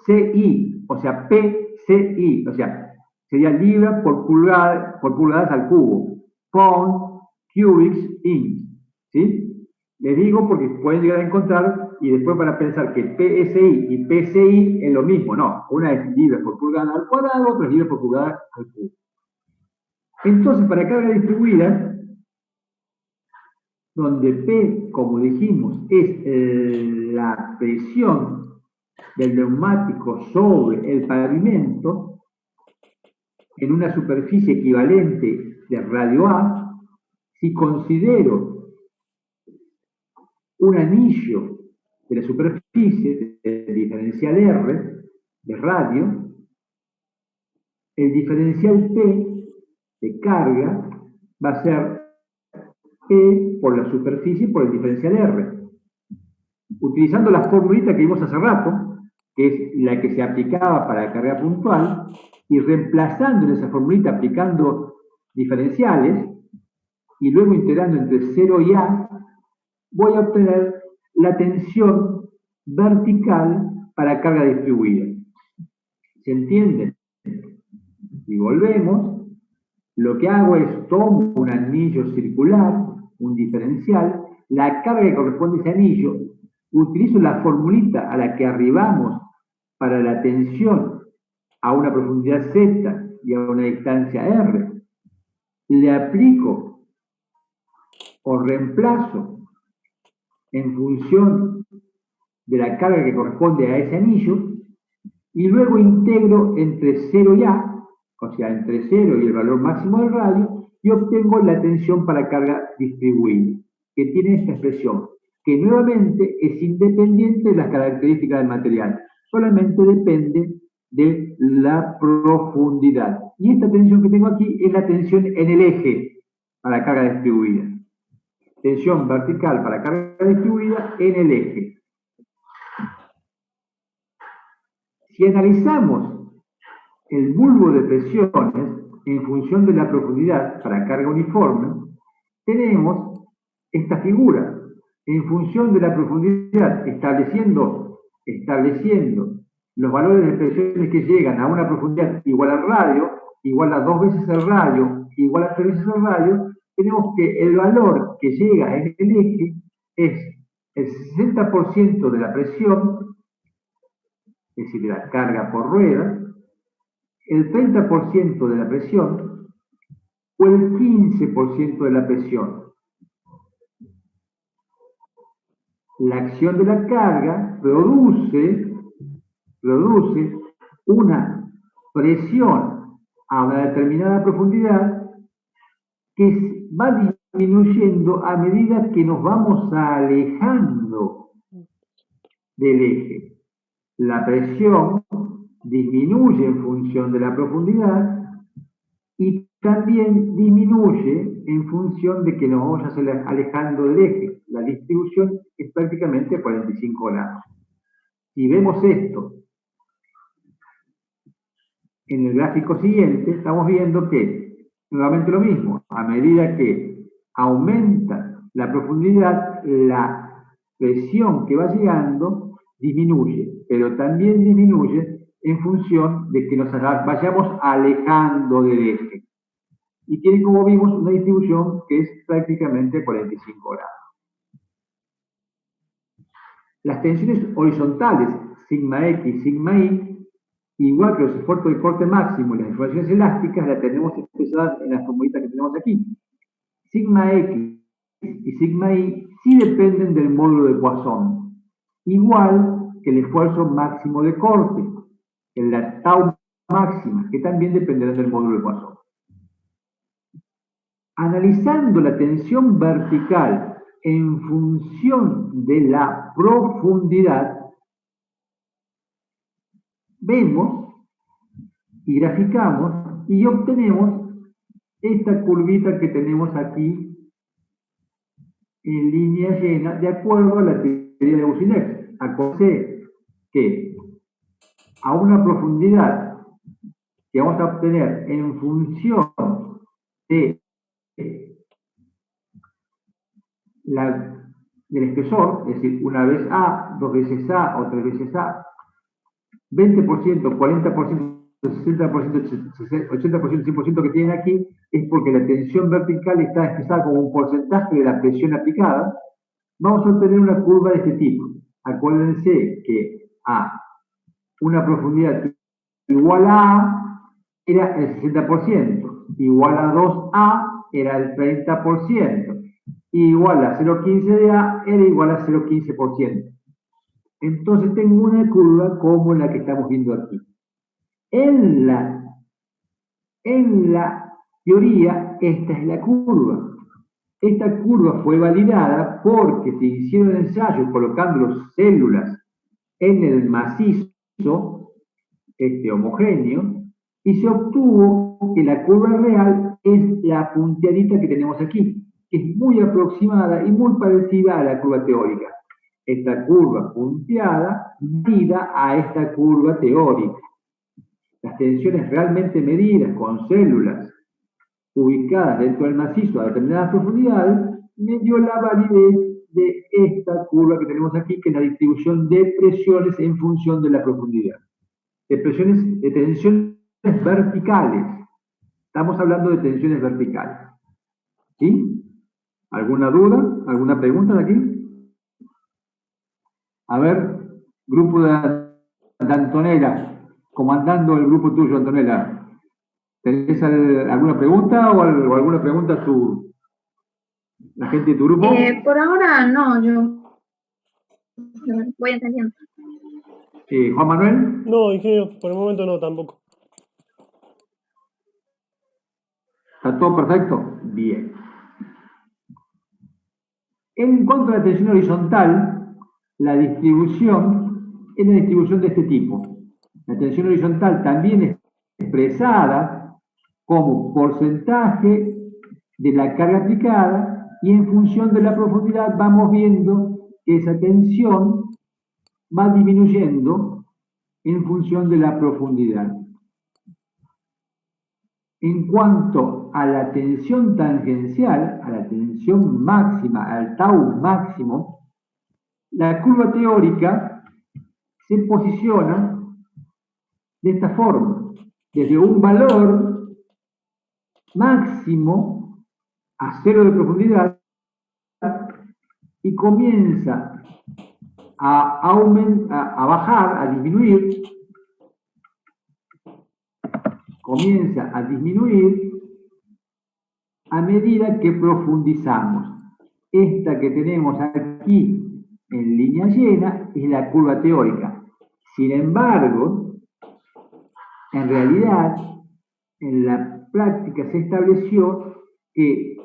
PCI, o sea, PCI, o sea, sería libra por pulgadas al cubo. Pound cubics inch. ¿Sí? Les digo porque pueden llegar a encontrar y después van a pensar que PSI y PCI es lo mismo. No, una es libra por pulgada al cuadrado, otra es libra por pulgada al cubo. Entonces, para carga distribuida, donde P, como dijimos, es la presión del neumático sobre el pavimento, en una superficie equivalente de radio A, si considero un anillo de la superficie del diferencial R de radio, el diferencial P de carga va a ser P por la superficie por el diferencial R. Utilizando la formulita que vimos hace rato, que es la que se aplicaba para la carga puntual, y reemplazando en esa formulita aplicando diferenciales, y luego integrando entre 0 y A, voy a obtener la tensión vertical para carga distribuida. ¿Se entiende? Y volvemos. Lo que hago es tomo un anillo circular, un diferencial, la carga que corresponde a ese anillo, utilizo la formulita a la que arribamos para la tensión a una profundidad Z y a una distancia R, le aplico o reemplazo en función de la carga que corresponde a ese anillo y luego integro entre 0 y A, o sea, entre 0 y el valor máximo del radio, y obtengo la tensión para carga distribuida, que tiene esta expresión, que nuevamente es independiente de las características del material, solamente depende de la profundidad. Y esta tensión que tengo aquí es la tensión en el eje para carga distribuida. Tensión vertical para carga distribuida en el eje. Si analizamos el bulbo de presiones en función de la profundidad para carga uniforme, tenemos esta figura. En función de la profundidad, estableciendo los valores de presiones que llegan a una profundidad igual al radio, igual a 2 veces el radio, igual a 3 veces el radio, tenemos que el valor que llega en el eje es el 60% de la presión, es decir, de la carga por rueda, el 30% de la presión o el 15% de la presión. La acción de la carga produce una presión a una determinada profundidad que va disminuyendo a medida que nos vamos alejando del eje. La presión disminuye en función de la profundidad y también disminuye en función de que nos vamos alejando del eje. La distribución es prácticamente 45 grados. Si vemos esto en el gráfico siguiente, estamos viendo que, nuevamente lo mismo, a medida que aumenta la profundidad, la presión que va llegando disminuye, pero también disminuye en función de que nos vayamos alejando del eje. Y tiene, como vimos, una distribución que es prácticamente 45 grados. Las tensiones horizontales, sigma X, sigma Y, igual que los esfuerzos de corte máximo y las deformaciones elásticas, las tenemos expresadas en las formulitas que tenemos aquí. Sigma X y sigma Y sí dependen del módulo de Poisson, igual que el esfuerzo máximo de corte, en la tau máxima, que también dependerá del módulo de Poisson. Analizando la tensión vertical en función de la profundidad, vemos y graficamos y obtenemos esta curvita que tenemos aquí en línea llena, de acuerdo a la teoría de Boussinesq. Acordé que a una profundidad que vamos a obtener en función de del espesor, es decir, una vez A, dos veces A o tres veces A, 20%, 40%, 60%, 80%, 100% que tienen aquí, es porque la tensión vertical está expresada como un porcentaje de la presión aplicada. Vamos a obtener una curva de este tipo. Acuérdense que a una profundidad igual a A era el 60%, igual a 2A era el 30%, igual a 0,15 de A era igual a 0,15%. Entonces tengo una curva como la que estamos viendo aquí. En la teoría, esta es la curva. Esta curva fue validada porque se hicieron ensayos colocando las células en el macizo homogéneo y se obtuvo que la curva real es la punteadita que tenemos aquí, que es muy aproximada y muy parecida a la curva teórica. Esta curva punteada valida a esta curva teórica. Las tensiones realmente medidas con células ubicadas dentro del macizo a determinadas profundidades me dio la validez de esta curva que tenemos aquí, que es la distribución de presiones en función de la profundidad. De tensiones verticales. Estamos hablando de tensiones verticales. ¿Sí? ¿Alguna duda? ¿Alguna pregunta de aquí? A ver, grupo de Antonella, comandando el grupo tuyo, Antonella. ¿Tenés alguna pregunta o alguna pregunta a la gente de tu grupo? Por ahora no, yo voy entendiendo. ¿Juan Manuel? No, ingeniero, por el momento no, tampoco. ¿Está todo perfecto? Bien. En cuanto a la tensión horizontal, la distribución es la distribución de este tipo. La tensión horizontal también es expresada como porcentaje de la carga aplicada y en función de la profundidad vamos viendo que esa tensión va disminuyendo en función de la profundidad. En cuanto a la tensión tangencial, a la tensión máxima, al tau máximo, la curva teórica se posiciona de esta forma, desde un valor máximo a 0 de profundidad y comienza a bajar, a disminuir, comienza a disminuir a medida que profundizamos. Esta que tenemos aquí en línea llena es la curva teórica. Sin embargo, en realidad, en la práctica se estableció que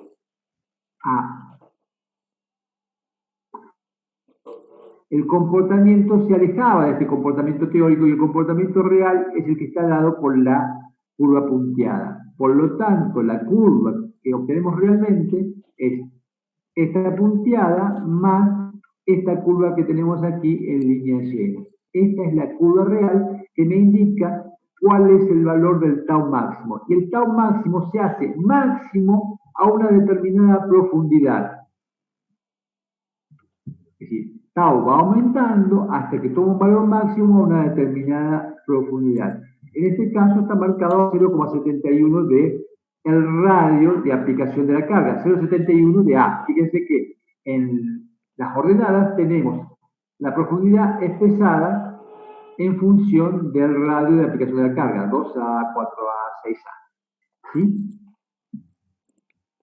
el comportamiento se alejaba de este comportamiento teórico y el comportamiento real es el que está dado por la curva punteada. Por lo tanto, la curva que obtenemos realmente es esta punteada más esta curva que tenemos aquí en línea llena. Esta es la curva real que me indica cuál es el valor del tau máximo. Y el tau máximo se hace máximo a una determinada profundidad. Es decir, tau va aumentando hasta que toma un valor máximo a una determinada profundidad. En este caso está marcado 0,71 de el radio de aplicación de la carga, 0,71 de A. Fíjense que en las ordenadas tenemos la profundidad expresada en función del radio de aplicación de la carga, 2A, 4A, 6A. ¿Sí?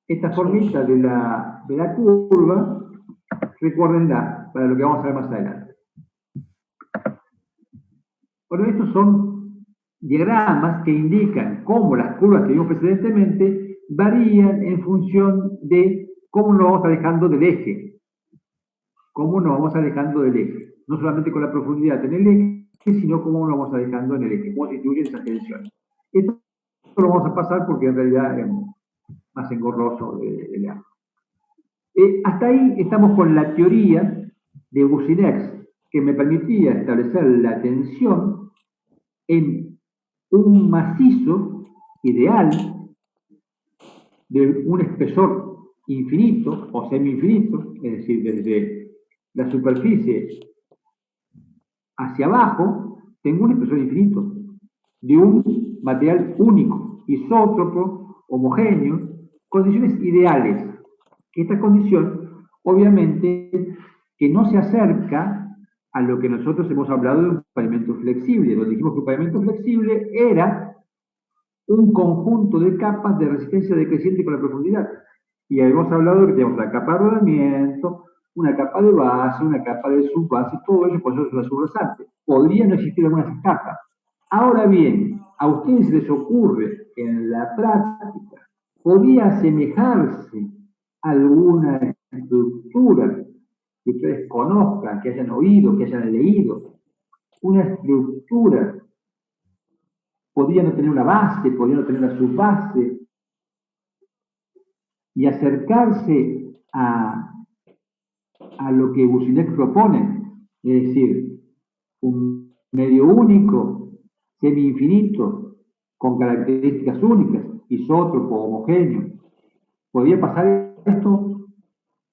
Esta formita de la curva, recuérdenla para lo que vamos a ver más adelante. Bueno, estos son diagramas que indican cómo las curvas que vimos precedentemente varían en función de cómo nos vamos alejando del eje. Cómo nos vamos alejando del eje. No solamente con la profundidad en el eje, sino cómo nos vamos alejando en el eje, cómo se distribuyen esas tensiones. Esto lo vamos a pasar porque en realidad es más engorroso de leer. Hasta ahí estamos con la teoría de Boussinesq, que me permitía establecer la tensión en un macizo ideal de un espesor infinito o semi-infinito, es decir, desde la superficie hacia abajo, tengo un espesor infinito de un material único, isótropo, homogéneo, condiciones ideales. Esta condición, obviamente, que no se acerca a lo que nosotros hemos hablado de un pavimento flexible, donde dijimos que un pavimento flexible era un conjunto de capas de resistencia decreciente con la profundidad. Y hemos hablado de que tenemos la capa de rodamiento, una capa de base, una capa de subbase, todo ello, por eso es una subrasante. Podría no existir algunas capas. Ahora bien, a ustedes se les ocurre que en la práctica podría asemejarse a alguna estructura que ustedes conozcan, que hayan oído, que hayan leído. Una estructura podría no tener una base, podría no tener una subbase, y acercarse a lo que Boussinesq propone, es decir, un medio único, semi-infinito, con características únicas, isótropo, homogéneo. ¿Podría pasar esto?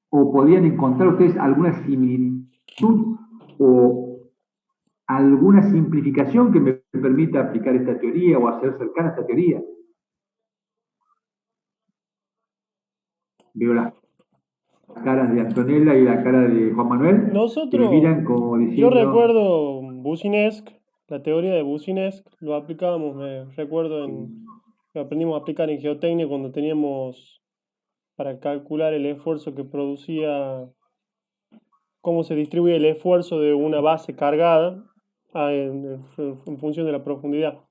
¿O podrían encontrar ustedes alguna similitud o alguna simplificación que me permita aplicar esta teoría o hacer cercana a esta teoría? Veo las caras de Antonella y la cara de Juan Manuel. Nosotros, miran como diciendo, yo recuerdo Boussinesq, la teoría de Boussinesq, lo aplicábamos, me recuerdo, lo aprendimos a aplicar en geotecnia cuando teníamos para calcular el esfuerzo que producía, cómo se distribuye el esfuerzo de una base cargada en función de la profundidad.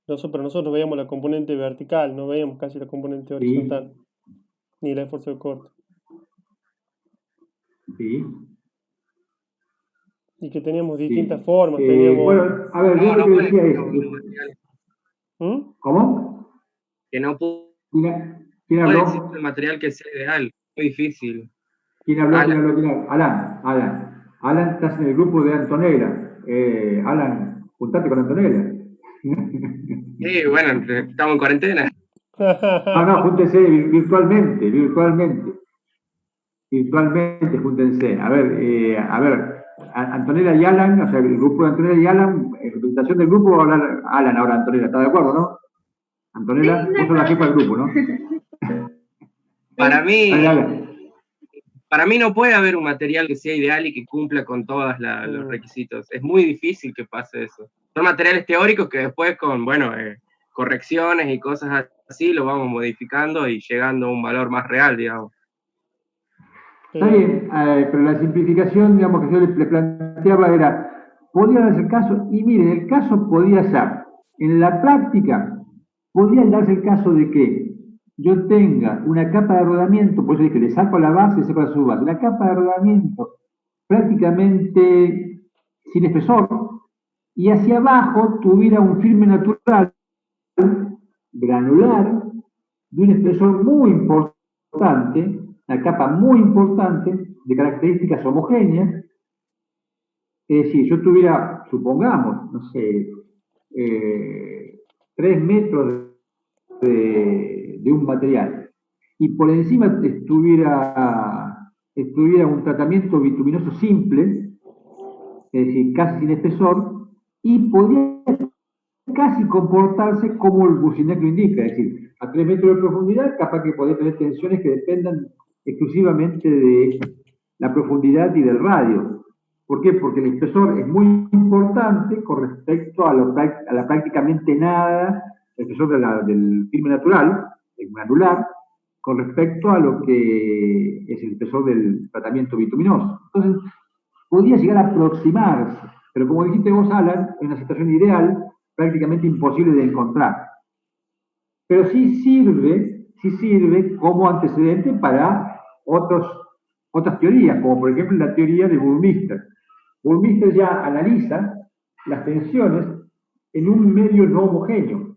Pero nosotros veíamos la componente vertical, no veíamos casi la componente horizontal, ni el esfuerzo de corte. Sí. Y que teníamos distintas formas. Bueno, a ver, yo lo que decía es... ¿Cómo? Que no ¿Quién puede habló? existir el material que sea ideal, muy difícil. ¿Quién habló? Alan, estás en el grupo de Antonella. Alan, juntate con Antonella. Sí, bueno, estamos en cuarentena. No, júntense virtualmente, júntense. A ver, Antonella y Alan, o sea, el grupo de Antonella y Alan, en representación del grupo va a hablar Alan ahora, Antonella, ¿está de acuerdo, no? Antonella, vos sos la jefa del grupo, ¿no? Para mí no puede haber un material que sea ideal y que cumpla con todos los requisitos. Es muy difícil que pase eso. Son materiales teóricos que después con, correcciones y cosas así lo vamos modificando y llegando a un valor más real, digamos. Está bien, pero la simplificación, digamos, que yo le planteaba era, podían hacer caso, y miren, el caso podía ser, en la práctica, podría darse el caso de que yo tenga una capa de rodamiento, por eso dije, le saco la base y saco la subbase, una capa de rodamiento prácticamente sin espesor, y hacia abajo tuviera un firme natural, granular, de un espesor muy importante, una capa muy importante, de características homogéneas. Es decir, yo tuviera, supongamos, no sé, 3 metros de un material, y por encima estuviera un tratamiento bituminoso simple, es decir, casi sin espesor, y podría casi comportarse como el Boussinesq lo indica, es decir, a 3 metros de profundidad, capaz que podría tener tensiones que dependan exclusivamente de la profundidad y del radio. ¿Por qué? Porque el espesor es muy importante con respecto a la prácticamente nada, el espesor del filme natural, el granular, con respecto a lo que es el espesor del tratamiento bituminoso. Entonces, podría llegar a aproximarse, pero como dijiste vos, Alan, es una situación ideal, prácticamente imposible de encontrar. Pero sí sirve como antecedente para otras teorías, como por ejemplo la teoría de Burmeister. Burmeister ya analiza las tensiones en un medio no homogéneo,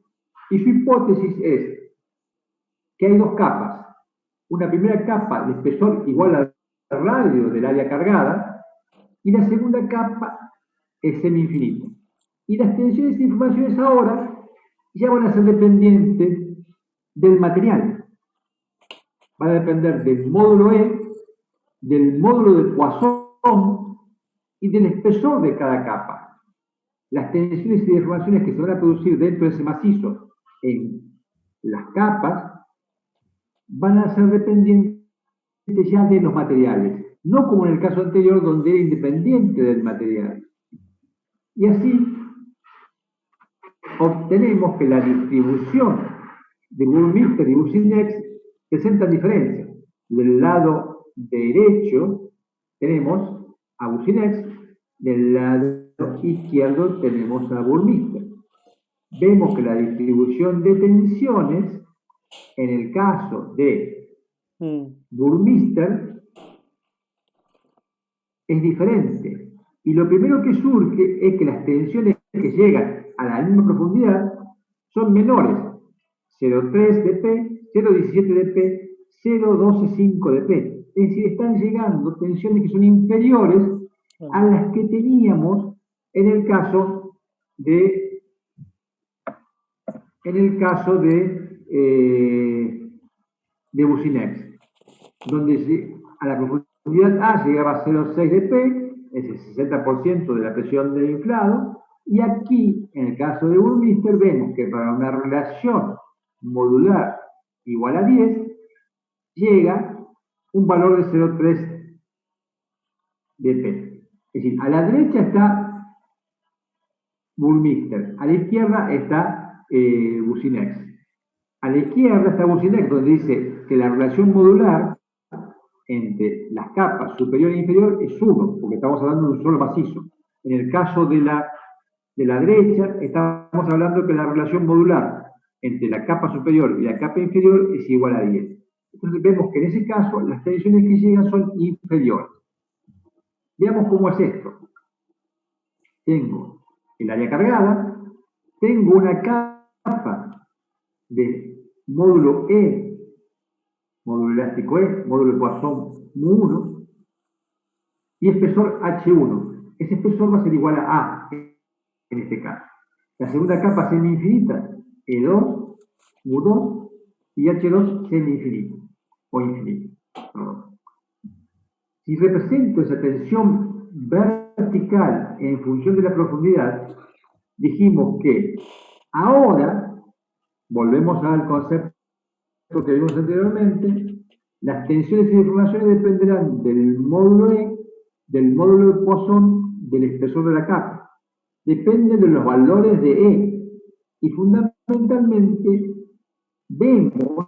y su hipótesis es que hay dos capas. Una primera capa de espesor igual al radio del área cargada, y la segunda capa es semi-infinita. Y las tensiones e informaciones ahora ya van a ser dependientes del material. Van a depender del módulo E, del módulo de Poisson y del espesor de cada capa. Las tensiones y deformaciones que se van a producir dentro de ese macizo en las capas van a ser dependientes ya de los materiales, no como en el caso anterior donde era independiente del material. Y así obtenemos que la distribución de Burmeister y Boussinex presenta diferencias. Del lado derecho tenemos a Boussinex, del lado izquierdo tenemos a Burmeister. Vemos que la distribución de tensiones, en el caso de Burmeister, es diferente. Y lo primero que surge es que las tensiones que llegan a la misma profundidad son menores. 0,3 dp, 0,17 dp, 0,12,5 dp. Es decir, están llegando tensiones que son inferiores a las que teníamos en el caso de Boussinex, donde a la profundidad A llegaba a 0,6 dp, es el 60% de la presión del inflado, y aquí, en el caso de Burmeister, vemos que para una relación modular igual a 10, llega un valor de 0,3 dp. Es decir, a la derecha está Burmeister, a la izquierda está Boussinex. A la izquierda está Boussinex, donde dice que la relación modular entre las capas superior e inferior es 1, porque estamos hablando de un solo macizo. En el caso de la derecha, estamos hablando de que la relación modular entre la capa superior y la capa inferior es igual a 10. Entonces vemos que en ese caso las tensiones que llegan son inferiores. Veamos cómo es esto. Tengo el área cargada, tengo una capa de módulo E, módulo elástico E, módulo de Poisson mu1, y espesor H1. Ese espesor va a ser igual a A en este caso. La segunda capa semi-infinita, E2, U2, y H2 semi-infinito, o infinito. Si represento esa tensión vertical en función de la profundidad, dijimos que ahora, volvemos al concepto que vimos anteriormente, las tensiones y deformaciones dependerán del módulo E, del módulo de Poisson, del espesor de la capa. Dependen de los valores de E. Y fundamentalmente vemos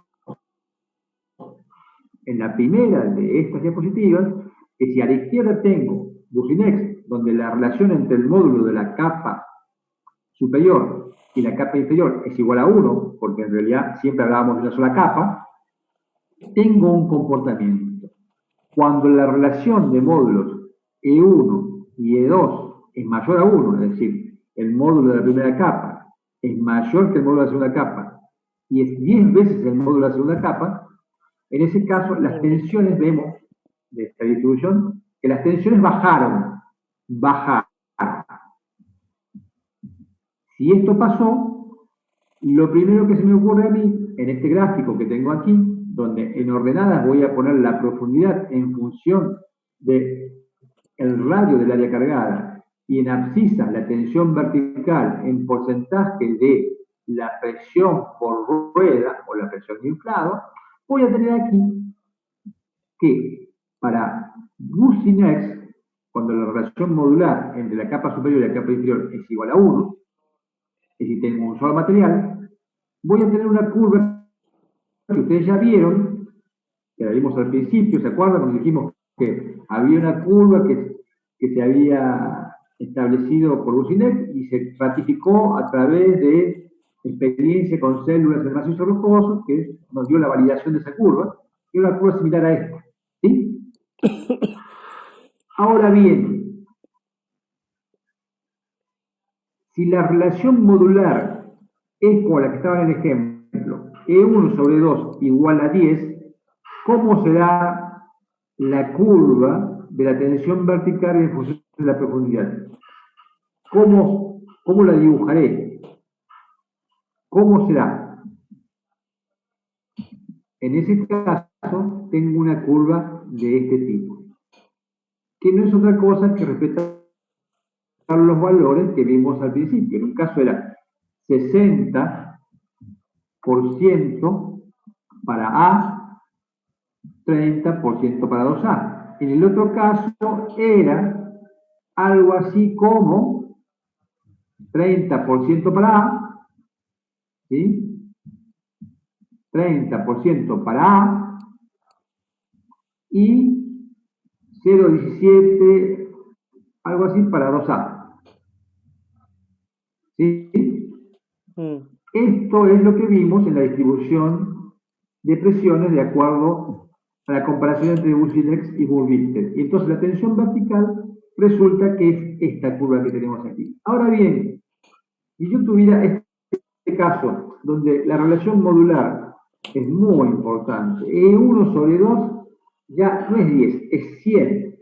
en la primera de estas diapositivas que si a la izquierda tengo Boussinex, donde la relación entre el módulo de la capa superior y la capa inferior es igual a 1, porque en realidad siempre hablábamos de una sola capa, tengo un comportamiento. Cuando la relación de módulos E1 y E2 es mayor a 1, es decir, el módulo de la primera capa es mayor que el módulo de la segunda capa y es 10 veces el módulo de la segunda capa, en ese caso las tensiones, vemos de esta distribución, que las tensiones bajaron. Si esto pasó, lo primero que se me ocurre a mí, en este gráfico que tengo aquí, donde en ordenadas voy a poner la profundidad en función del radio del área cargada, y en abscisas la tensión vertical en porcentaje de la presión por rueda, o la presión de inflado, voy a tener aquí que para Boussinex, cuando la relación modular entre la capa superior y la capa inferior es igual a 1, es decir, tengo un solo material, voy a tener una curva que ustedes ya vieron, que la vimos al principio, ¿se acuerdan? Cuando dijimos que había una curva que se había establecido por Businet y se ratificó a través de experiencia con células de macizo rocoso, que nos dio la validación de esa curva, y una curva similar a esta, ¿sí? Ahora bien, si la relación modular es como la que estaba en el ejemplo, E1 sobre 2 igual a 10, ¿cómo será la curva de la tensión vertical en función de la profundidad? ¿Cómo la dibujaré? ¿Cómo será? En ese caso, tengo una curva de este tipo, que no es otra cosa que respetar los valores que vimos al principio. En un caso era 60% para A, 30% para 2A. En el otro caso era algo así como 30% para A, ¿sí? 30% para A y 0,17, algo así para 2A. ¿Sí? Esto es lo que vimos en la distribución de presiones de acuerdo a la comparación entre Businex y Bullwister. Y entonces la tensión vertical resulta que es esta curva que tenemos aquí. Ahora bien, si yo tuviera este caso donde la relación modular es muy importante, E1 sobre 2 ya no es 10, es 100.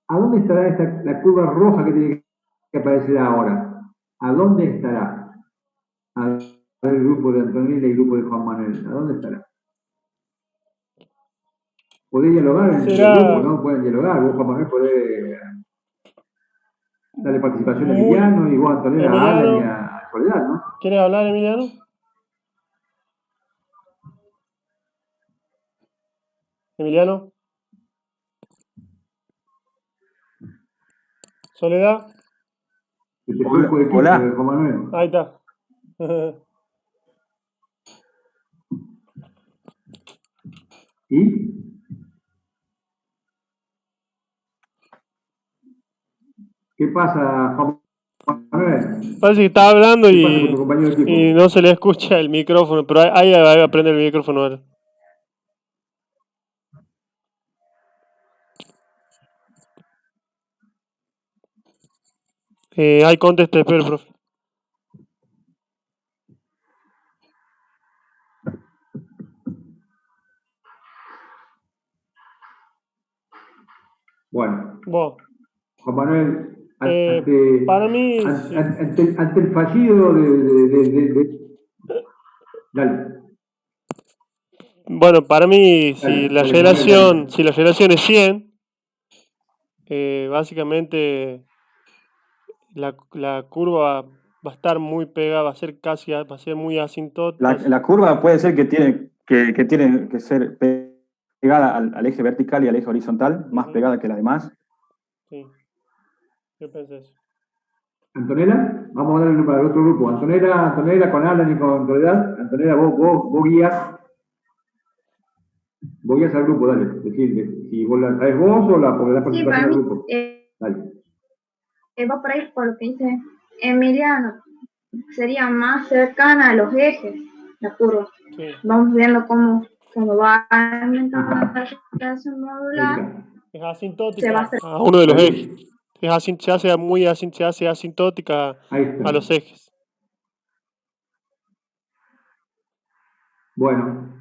¿A dónde estará la curva roja que tiene que aparecer ahora? ¿A dónde estará? A ver, el grupo de Antonella y el grupo de Juan Manuel. ¿A dónde estará? Podés dialogar en el grupo, ¿no? Pueden dialogar. Vos, Juan Manuel, podés darle participación a Emiliano y vos, Antonella, a Alan y a Soledad, ¿no? ¿Quieres hablar, Emiliano? Emiliano. Soledad. Hola. Juan Manuel. Ahí está. ¿Y? ¿Qué pasa, Juan Manuel? Parece que está hablando ¿Qué pasa con tu compañero de equipo? y no se le escucha el micrófono, pero ahí aprende el micrófono ahora. Ahí conteste, espero, profe. Bueno. Vos. Juan Manuel, para mí, ante el fallido Dale. Bueno, para mí, si la relación es 100, básicamente la curva va a estar muy pegada, va a ser muy asintótica. La curva puede ser que tiene que ser pegada al eje vertical y al eje horizontal, más pegada que las demás. Sí, yo pensé eso. Antonella, vamos a darle para el otro grupo. Antonella con Alan y con Soledad. Antonella, vos guías al grupo, dale. Decirle, si vos la traes vos o la podrás participar en el grupo. Dale. Va por ahí por lo que dice Emiliano. Sería más cercana a los ejes, la curva. Sí. Vamos viendo cómo va aumentando la relación modular. Es asintótica a uno de los ejes. Se hace asintótica a los ejes. Bueno,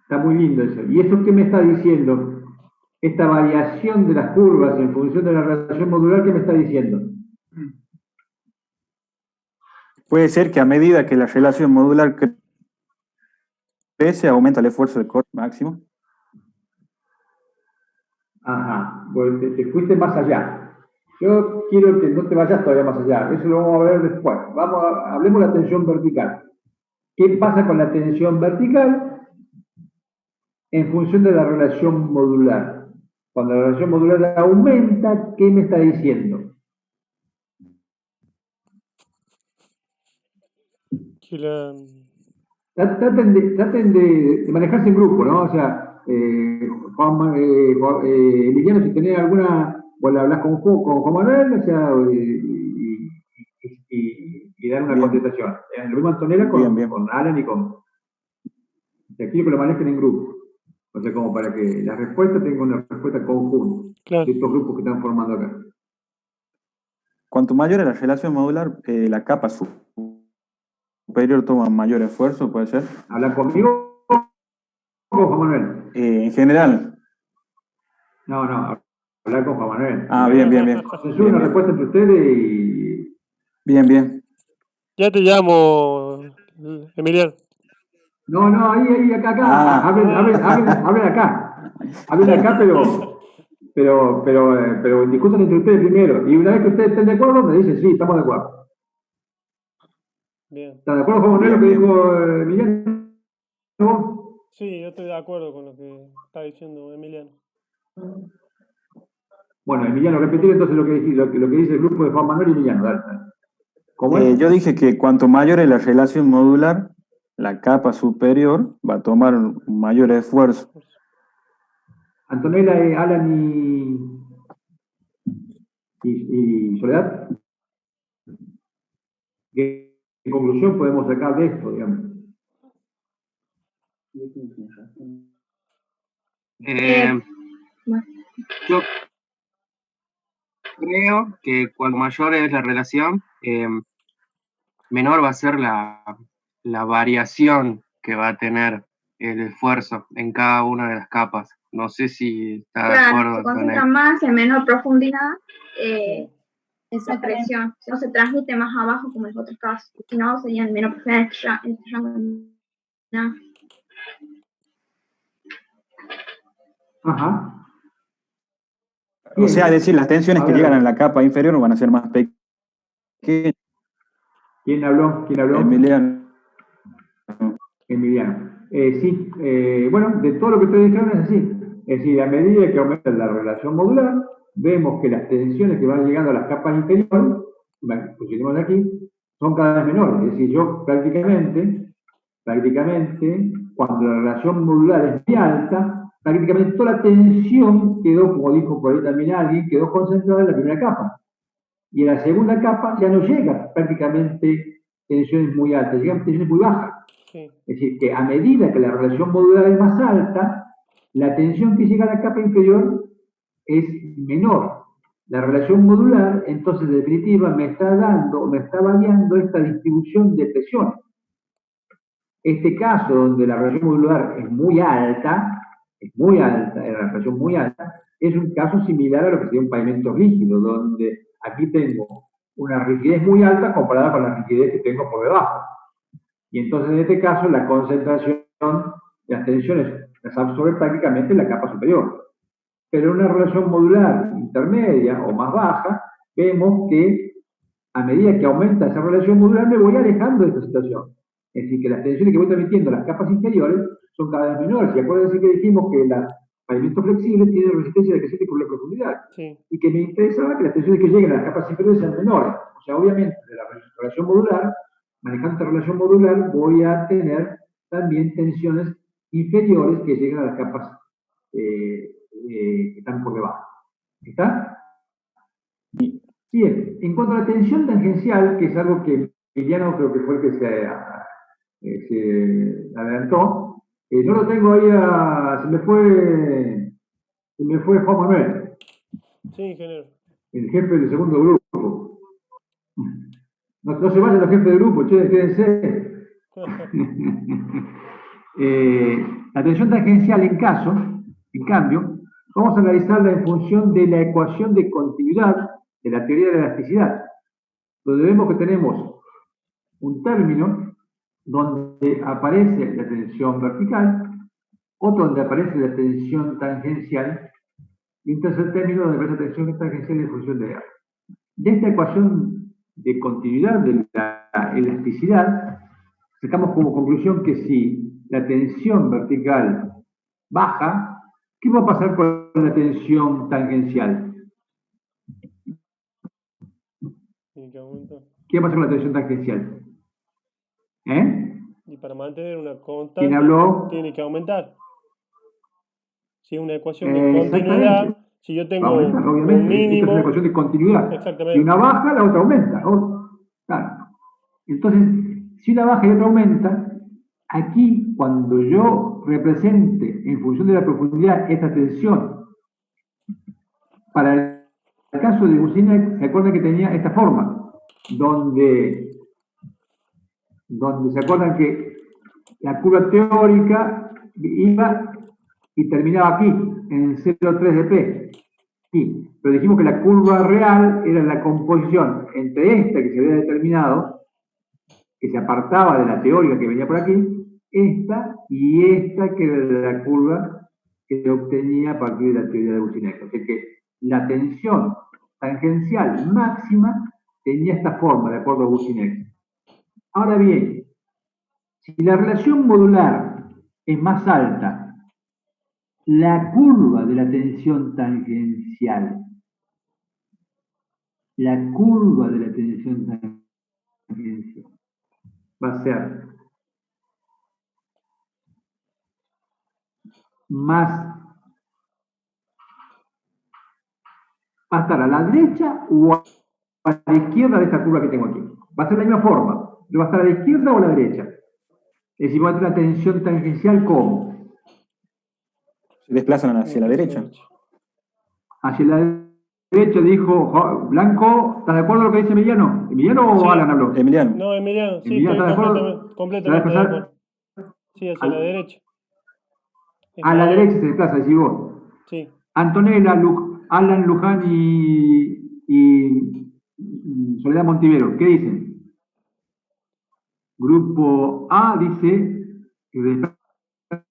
está muy lindo eso. ¿Y eso qué me está diciendo? Esta variación de las curvas en función de la relación modular, ¿qué me está diciendo? Puede ser que a medida que la relación modular crece, aumenta el esfuerzo de corte máximo. Ajá, pues te fuiste más allá. Yo quiero que no te vayas todavía más allá. Eso lo vamos a ver después. Hablemos de la tensión vertical. ¿Qué pasa con la tensión vertical en función de la relación modular? Cuando la relación modular aumenta, ¿qué me está diciendo? Traten de manejarse en grupo, ¿no? O sea, Emiliano, si tenés alguna, vos la hablás con Juan Manuel, o sea, y dar una contestación. Lo mismo Antonella con Alan y con... Aquí que lo manejen en grupo. O sea, como para que la respuesta tenga una respuesta conjunta de estos grupos que están formando acá. Cuanto mayor es la relación modular, la capa superior toma mayor esfuerzo, ¿puede ser? ¿Hablan conmigo o con Juan Manuel? En general. No, hablar con Juan Manuel. Ah, bien. Se sube una respuesta entre ustedes y... Bien. Ya te llamo, Emiliano. No, ahí, acá. Hablen acá. Hablen acá, pero discutan entre ustedes primero. Y una vez que ustedes estén de acuerdo, me dicen, sí, estamos de acuerdo. Bien. ¿Estás de acuerdo, Juan Manuel, lo que dijo Emiliano? Sí, yo estoy de acuerdo con lo que está diciendo Emiliano. Bueno, Emiliano, repetir entonces lo que dice el grupo de Juan Manuel y Emiliano. Dale. ¿Cómo es? Yo dije que cuanto mayor es la relación modular, la capa superior va a tomar un mayor esfuerzo. Antonella, Alan y Soledad, ¿qué conclusión podemos sacar de esto, digamos? Yo creo que cuanto mayor es la relación, menor va a ser la variación que va a tener el esfuerzo en cada una de las capas. No sé si está de acuerdo. Se concentra más en menor profundidad esa presión. No se transmite más abajo como en los otros casos. Si no, sería en menor profundidad. Ajá. O sea, es decir, las tensiones que llegan a la capa inferior van a ser más pequeñas. ¿Quién habló? Emiliano. Sí, bueno, de todo lo que ustedes dijeron es así. Es decir, a medida que aumenta la relación modular, vemos que las tensiones que van llegando a las capas inferiores, pusimos aquí, son cada vez menores. Es decir, yo prácticamente, cuando la relación modular es muy alta, prácticamente toda la tensión quedó, como dijo por ahí también alguien, quedó concentrada en la primera capa. Y en la segunda capa ya no llega prácticamente tensiones muy altas, llegan tensiones muy bajas. Sí. Es decir, que a medida que la relación modular es más alta, la tensión que llega a la capa inferior es menor. La relación modular, entonces, en definitiva, me está variando esta distribución de presiones. Este caso, donde la relación modular es muy alta, la relación muy alta, es un caso similar a lo que sería un pavimento rígido, donde aquí tengo una rigidez muy alta comparada con la rigidez que tengo por debajo. Y entonces, en este caso, la concentración de las tensiones las absorbe prácticamente en la capa superior. Pero en una relación modular intermedia o más baja, vemos que a medida que aumenta esa relación modular, me voy alejando de esta situación. Es decir, que las tensiones que voy transmitiendo a las capas inferiores son cada vez menores. Y acuérdense que dijimos que el pavimento flexible tiene resistencia decreciente por la profundidad. Sí. Y que me interesaba que las tensiones que lleguen a las capas inferiores sean menores. O sea, obviamente, de la relación modular, manejando esta relación modular, voy a tener también tensiones inferiores que lleguen a las capas que están por debajo. ¿Está? Bien, en cuanto a la tensión tangencial, que es algo que Emiliano creo que fue el que se adelantó, no lo tengo ahí, se me fue Juan Manuel. Sí, ingeniero. El jefe del segundo grupo. No se vayan los jefes de grupo, che, quédense. La tensión tangencial en cambio, vamos a analizarla en función de la ecuación de continuidad de la teoría de la elasticidad, donde vemos que tenemos un término donde aparece la tensión vertical, otro donde aparece la tensión tangencial, y un tercer término donde aparece la tensión tangencial en función de R. De esta ecuación de continuidad de la elasticidad, sacamos como conclusión que si la tensión vertical baja, ¿Qué va a pasar con la tensión tangencial? ¿Qué va a pasar con la tensión tangencial? Y para mantener una ¿Quién constante habló? tiene que aumentar. Si es una ecuación de continuidad, si yo Va a tengo aumentar, un obviamente. Esto es mínimo... una ecuación de continuidad. Exactamente. Si una baja, la otra aumenta. Claro. Entonces, si una baja y otra aumenta, aquí, cuando yo represente en función de la profundidad esta tensión, para el caso de Businek, se acuerdan que tenía esta forma, donde se acuerdan que la curva teórica iba y terminaba aquí, en 0,3 de P. Sí, pero dijimos que la curva real era la composición entre esta que se había determinado, que se apartaba de la teórica que venía por aquí, esta y esta que era la curva que se obtenía a partir de la teoría de Businek. O sea que la tensión tangencial máxima tenía esta forma, de acuerdo a Businek. Ahora bien, si la relación modular es más alta, la curva de la tensión tangencial, la curva de la tensión tangencial va a ser más, va a estar a la derecha o a la izquierda de esta curva que tengo aquí. Va a ser la misma forma, va a estar a la izquierda o a la derecha. Es decir, va a tener una tensión tangencial ¿cómo? Se desplazan hacia la derecha. Hacia la derecha dijo Blanco, ¿estás de acuerdo con lo que dice Emiliano? ¿Emiliano o Sí. Alan habló? Emiliano. No, Emiliano, sí, Emiliano, estoy ¿estás de acuerdo? completamente de acuerdo. Sí, hacia la Al- derecha. Es A la mayor. derecha se desplaza, decís vos. Sí. Antonella, Alan Luján y Soledad Montivero, ¿qué dicen? Grupo A dice que se desplaza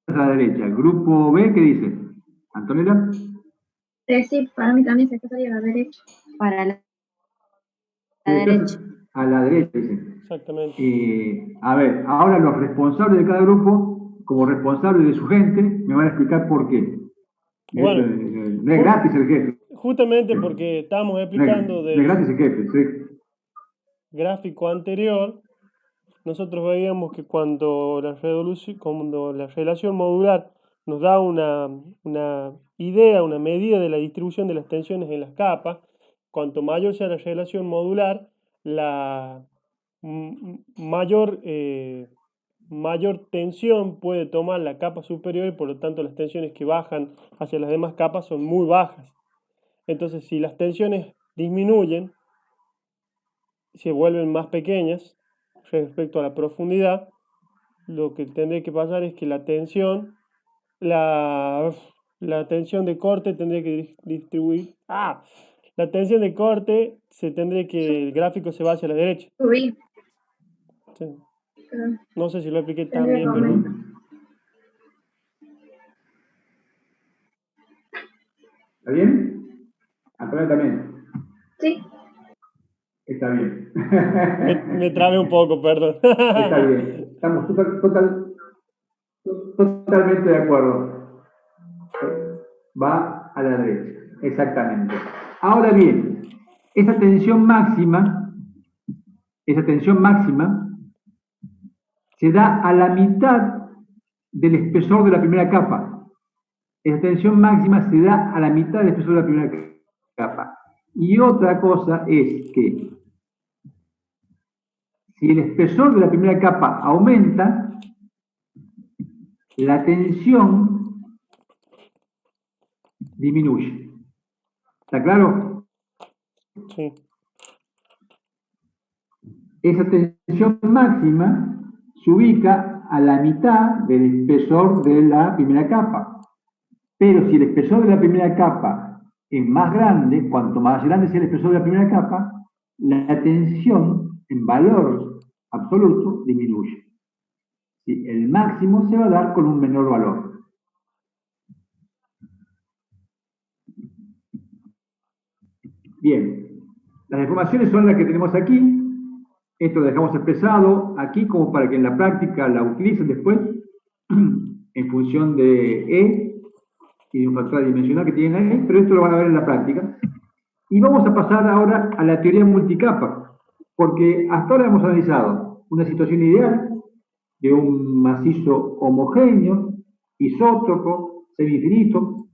a la derecha. Grupo B, ¿qué dice? Antonella. Sí, para mí también se desplazaría a la derecha. Para la Se desplaza derecha. a la derecha, dicen. Exactamente. A ver, ahora los responsables de cada grupo, como responsables de su gente, me van a explicar por qué. Bueno, No es gratis el jefe. justamente porque estábamos explicando No es gratis el jefe, sí. gráfico anterior, nosotros veíamos que cuando la relación modular nos da una idea, una medida de la distribución de las tensiones en las capas, cuanto mayor sea la relación modular, la mayor tensión puede tomar la capa superior y por lo tanto las tensiones que bajan hacia las demás capas son muy bajas. Entonces, si las tensiones disminuyen, se vuelven más pequeñas respecto a la profundidad, lo que tendría que pasar es que la tensión de corte tendría que distribuir. La tensión de corte el gráfico se va hacia la derecha. Subí. Sí. No sé si lo expliqué tan Tendría bien, que pero... aumentar. ¿Está bien? Antonella también. Sí. Está bien. Me trabé un poco, perdón. Está bien. Estamos totalmente de acuerdo. Va a la derecha. Exactamente. Ahora bien, esa tensión máxima se da a la mitad del espesor de la primera capa. Esa tensión máxima se da a la mitad del espesor de la primera capa. Y otra cosa es que si el espesor de la primera capa aumenta, la tensión disminuye. ¿Está claro? Sí. Esa tensión máxima se ubica a la mitad del espesor de la primera capa. Pero si el espesor de la primera capa es más grande, cuanto más grande sea el espesor de la primera capa, la tensión en valor absoluto disminuye. ¿Sí? El máximo se va a dar con un menor valor. Bien, las deformaciones son las que tenemos aquí. Esto lo dejamos expresado aquí como para que en la práctica la utilicen después en función de E. y de un factor adimensional que tienen ahí, pero esto lo van a ver en la práctica. Y vamos a pasar ahora a la teoría multicapa, porque hasta ahora hemos analizado una situación ideal de un macizo homogéneo, isótropo, semi-infinito,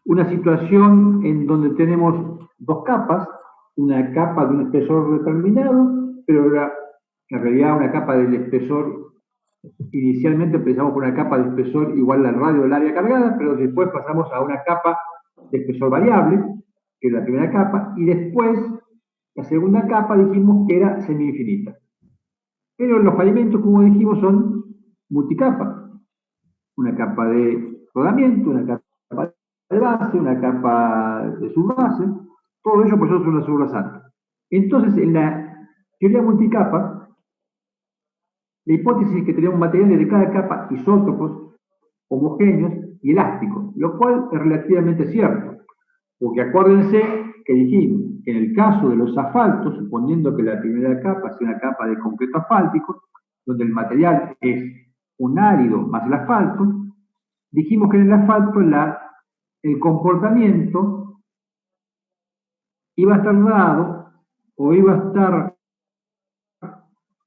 una situación en donde tenemos dos capas, una capa de un espesor determinado, pero en realidad una capa del espesor, inicialmente empezamos con una capa de espesor igual al radio del área cargada, pero después pasamos a una capa de espesor variable, que es la primera capa, y después la segunda capa dijimos que era semi-infinita. Pero los pavimentos, como dijimos, son multicapa. Una capa de rodamiento, una capa de base, una capa de subbase, todo ello pues es una subrasante. Entonces, en la teoría multicapa, la hipótesis es que tenemos materiales de cada capa isótopos, homogéneos y elásticos, lo cual es relativamente cierto, porque acuérdense que dijimos que en el caso de los asfaltos, suponiendo que la primera capa sea una capa de concreto asfáltico, donde el material es un árido más el asfalto, dijimos que en el asfalto el comportamiento iba a estar dado o iba a estar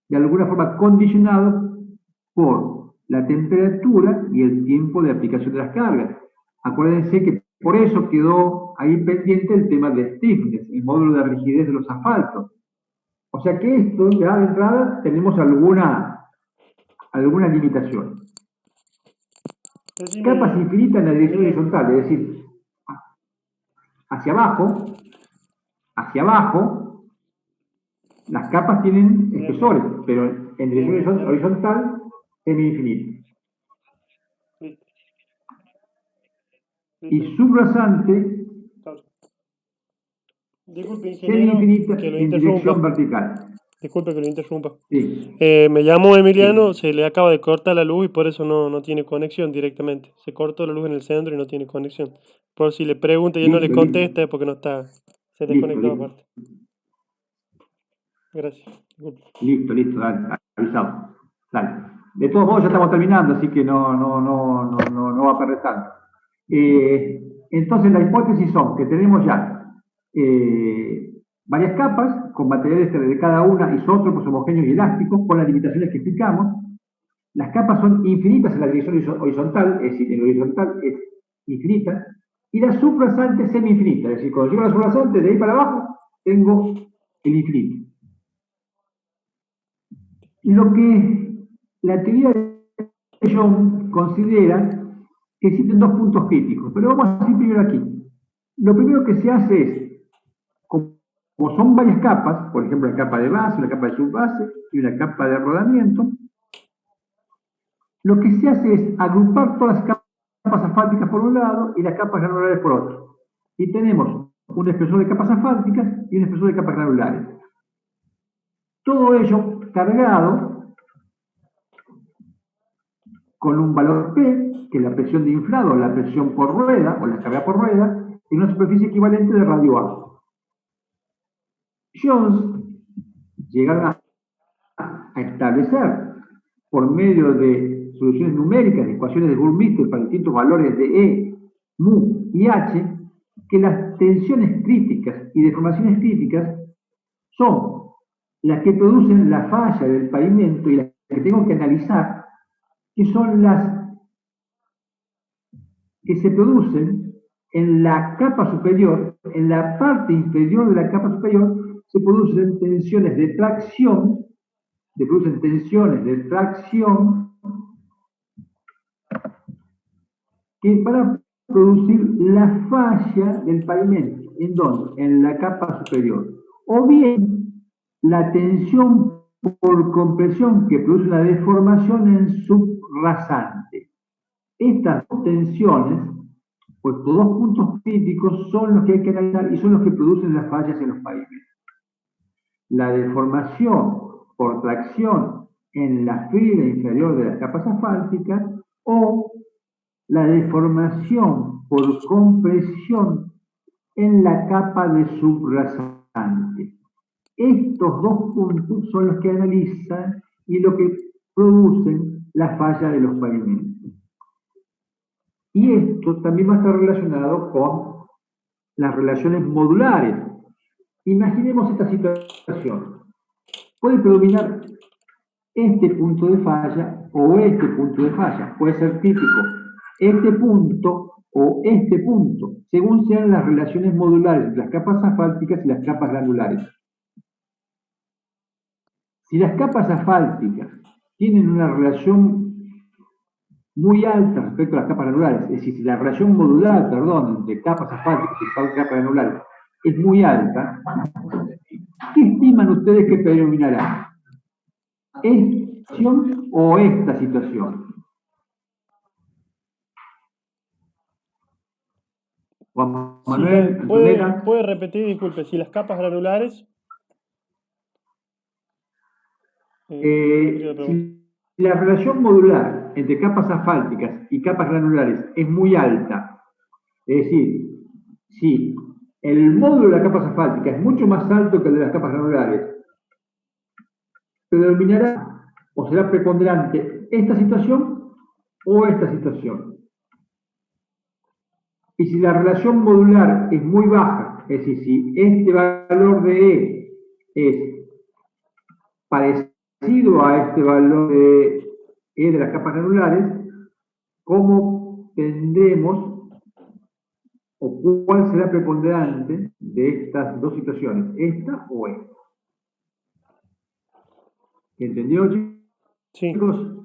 de alguna forma condicionado por la temperatura y el tiempo de aplicación de las cargas. Acuérdense que por eso quedó ahí pendiente el tema de stiffness, el módulo de rigidez de los asfaltos. O sea que esto, ya de entrada, tenemos alguna limitación. Capas infinitas en la dirección horizontal, es decir, hacia abajo, las capas tienen espesores, pero en dirección horizontal, semi-infinito. Y subrasante, disculpe, ingeniero, que lo en dirección interrumpa. vertical. Disculpe que lo interrumpa. Sí. Me llamo Emiliano, Sí. se le acaba de cortar la luz y por eso no tiene conexión directamente. Se cortó la luz en el centro y no tiene conexión. Por si le pregunta y él no le Listo, contesta es porque no está, se desconectó listo. aparte. Gracias. Disculpe. Listo, dale, avisado. Dale. De todos modos ya estamos terminando, así que no va a perder tanto. Entonces la hipótesis son que tenemos ya varias capas con materiales de cada una isótopos, homogéneos y elásticos, con las limitaciones que explicamos. Las capas son infinitas en la dirección horizontal, es decir, en horizontal es infinita, y la subrasante es semi-infinita, es decir, cuando llego a la subrasante, de ahí para abajo, tengo el infinito. Lo que la teoría de Young considera que existen dos puntos críticos, pero vamos a decir primero aquí. Lo primero que se hace es, como son varias capas, por ejemplo, la capa de base, una capa de subbase y una capa de rodamiento, lo que se hace es agrupar todas las capas asfálticas por un lado y las capas granulares por otro. Y tenemos un espesor de capas asfálticas y un espesor de capas granulares. Todo ello cargado con un valor P, que es la presión de inflado, la presión por rueda, o la carga por rueda, en una superficie equivalente de radio A. Jones llegaron a establecer, por medio de soluciones numéricas de ecuaciones de Burmeister para distintos valores de E, mu y H, que las tensiones críticas y deformaciones críticas son las que producen la falla del pavimento y las que tengo que analizar, que son las que se producen en la capa superior, en la parte inferior de la capa superior, se producen tensiones de tracción, que para producir la falla del pavimento. ¿En dónde? En la capa superior. O bien la tensión por compresión que produce una deformación en subrasante. Estas dos tensiones, pues estos dos puntos críticos son los que hay que analizar y son los que producen las fallas en los pavimentos. La deformación por tracción en la fibra inferior de las capas asfálticas o la deformación por compresión en la capa de subrasante. Estos dos puntos son los que analizan y los que producen la falla de los pavimentos. Y esto también va a estar relacionado con las relaciones modulares. Imaginemos esta situación. Puede predominar este punto de falla o este punto de falla. Puede ser típico este punto o este punto, según sean las relaciones modulares entre las capas asfálticas y las capas granulares. Si las capas asfálticas tienen una relación muy alta respecto a las capas granulares, es decir, si la relación modular, perdón, entre capas asfálticas y capas granulares es muy alta, ¿qué estiman ustedes que predominará? ¿Esta situación o esta situación? Juan Manuel, Antonella. ¿Puede repetir, disculpe, si las capas granulares? Si la relación modular entre capas asfálticas y capas granulares es muy alta, es decir, si el módulo de las capas asfálticas es mucho más alto que el de las capas granulares, predominará o será preponderante esta situación o esta situación. Y si la relación modular es muy baja, es decir, si este valor de E es parecido a este valor de E de las capas granulares, ¿cómo tendremos o cuál será preponderante de estas dos situaciones, esta o esta? ¿Entendió, chicos? Sí.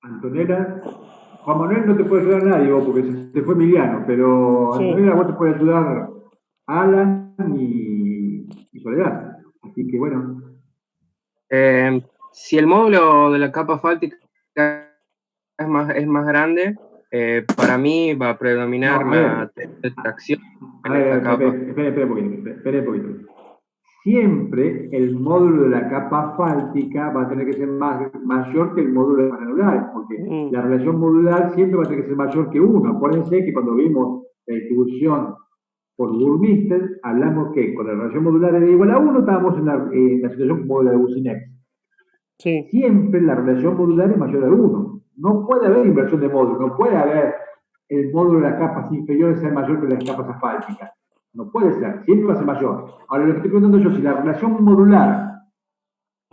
Antonella, Juan Manuel no te puede ayudar a nadie vos, porque se fue Emiliano, pero sí. Antonella vos te puede ayudar a Alan y Soledad. Así que bueno. Si el módulo de la capa asfáltica es más grande, para mí va a predominar la tracción en esta capa. Espera un poquito. Siempre el módulo de la capa asfáltica va a tener que ser mayor que el módulo de las granulares, porque la relación modular siempre va a tener que ser mayor que 1. Acuérdense que cuando vimos la distribución por Burmeister, hablamos que con la relación modular era igual a 1, estábamos en la situación como la de Bucinex. Sí. Siempre la relación modular es mayor a 1. No puede haber inversión de módulo, no puede haber el módulo de las capas inferiores ser mayor que las capas asfálticas. No puede ser, siempre va a ser mayor. Ahora, lo que estoy preguntando yo, si la relación modular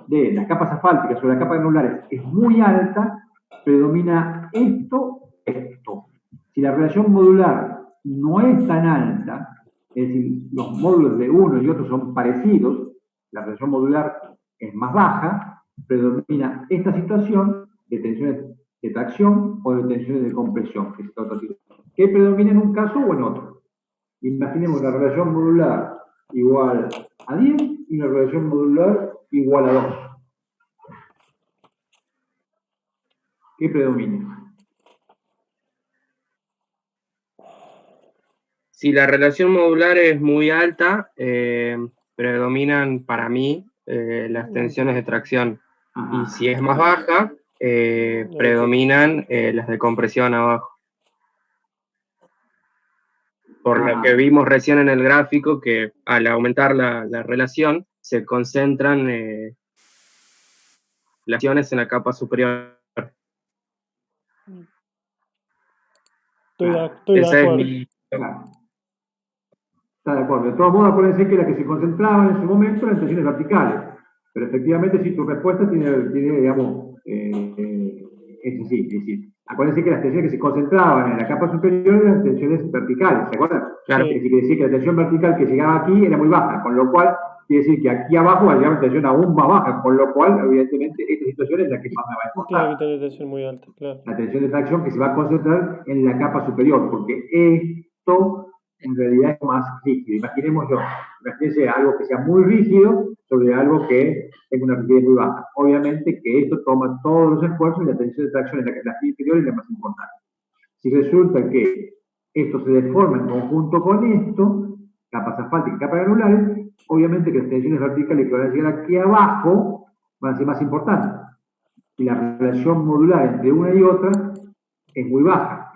de las capas asfálticas o las capas granulares es muy alta, predomina esto. Si la relación modular no es tan alta, es decir, los módulos de uno y otro son parecidos, la relación modular es más baja, predomina esta situación de tensiones de tracción o de tensiones de compresión, que es otro tipo. ¿Qué predomina en un caso o en otro? Imaginemos la relación modular igual a 10 y una relación modular igual a 2. ¿Qué predomina? Si la relación modular es muy alta, predominan para mí las tensiones de tracción. Ajá. Y si es más baja, predominan las de compresión abajo. Por lo que vimos recién en el gráfico, que al aumentar la relación, se concentran las tensiones en la capa superior. Estoy de acuerdo. Está de acuerdo. De todos modos, acuérdense que las que se concentraban en ese momento eran tensiones verticales. Pero efectivamente, si tu respuesta tiene digamos, es así. Es decir, acuérdense que las tensiones que se concentraban en la capa superior eran tensiones verticales, ¿se acuerdan? Claro. Es decir, quiere decir que la tensión vertical que llegaba aquí era muy baja, con lo cual quiere decir que aquí abajo va a llegar una tensión aún más baja, con lo cual, evidentemente, esta situación es la que más me va a importar. Claro, que tiene tensión muy alta, claro. La tensión de tracción que se va a concentrar en la capa superior, porque esto en realidad es más rígido. Imagínense algo que sea muy rígido sobre algo que tenga una rigidez muy baja. Obviamente que esto toma todos los esfuerzos y la tensión de tracción en la que la inferior es la más importante. Si resulta que esto se deforma en conjunto con esto, capas asfálticas y capas granulares, obviamente que las tensiones verticales que van a llegar aquí abajo van a ser más importantes. Y la relación modular entre una y otra es muy baja.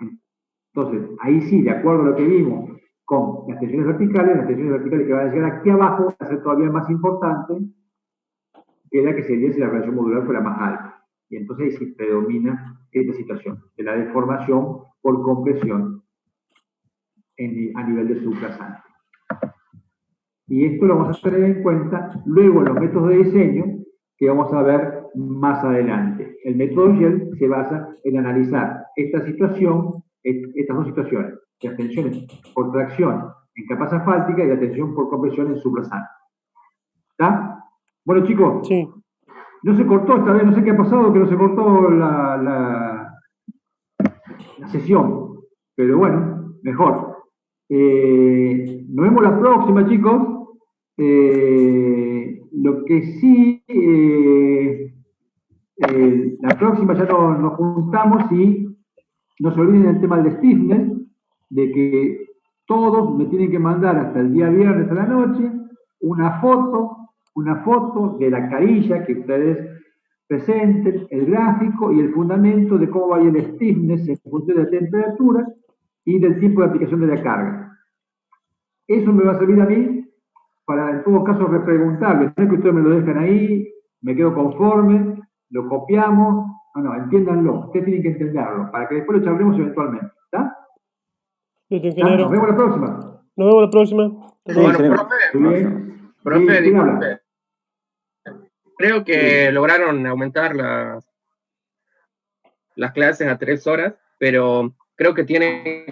Entonces, ahí sí, de acuerdo a lo que vimos con las tensiones verticales que van a llegar aquí abajo van a ser todavía más importantes que la que sería si la relación modular fuera más alta. Y entonces ahí sí predomina esta situación de la deformación por compresión a nivel de subrasante. Y esto lo vamos a tener en cuenta luego en los métodos de diseño que vamos a ver más adelante. El método Yale se basa en analizar esta situación, estas dos situaciones, las tensiones por tracción en capas asfálticas y la tensión por compresión en subrasante. ¿Está? Bueno, chicos, Sí. no se cortó esta vez, no sé qué ha pasado, que no se cortó la sesión, pero bueno, mejor. Nos vemos la próxima, chicos. Lo que sí, la próxima ya nos juntamos y no se olviden el tema del stiffness, de que todos me tienen que mandar hasta el día viernes a la noche una foto de la carilla que ustedes presenten, el gráfico y el fundamento de cómo va el stiffness en función de la temperatura y del tiempo de aplicación de la carga. Eso me va a servir a mí para, en todo caso, repreguntarles. No es que ustedes me lo dejan ahí, me quedo conforme, lo copiamos. No, entiéndanlo. Ustedes tienen que entenderlo, para que después lo charlemos eventualmente. ¿Está? Listo, ingeniero. Nos vemos la próxima. Nos vemos la próxima. Sí, Bueno, ingeniero. profe, ¿Quién habla? creo que lograron aumentar las clases a 3 horas, pero creo que tiene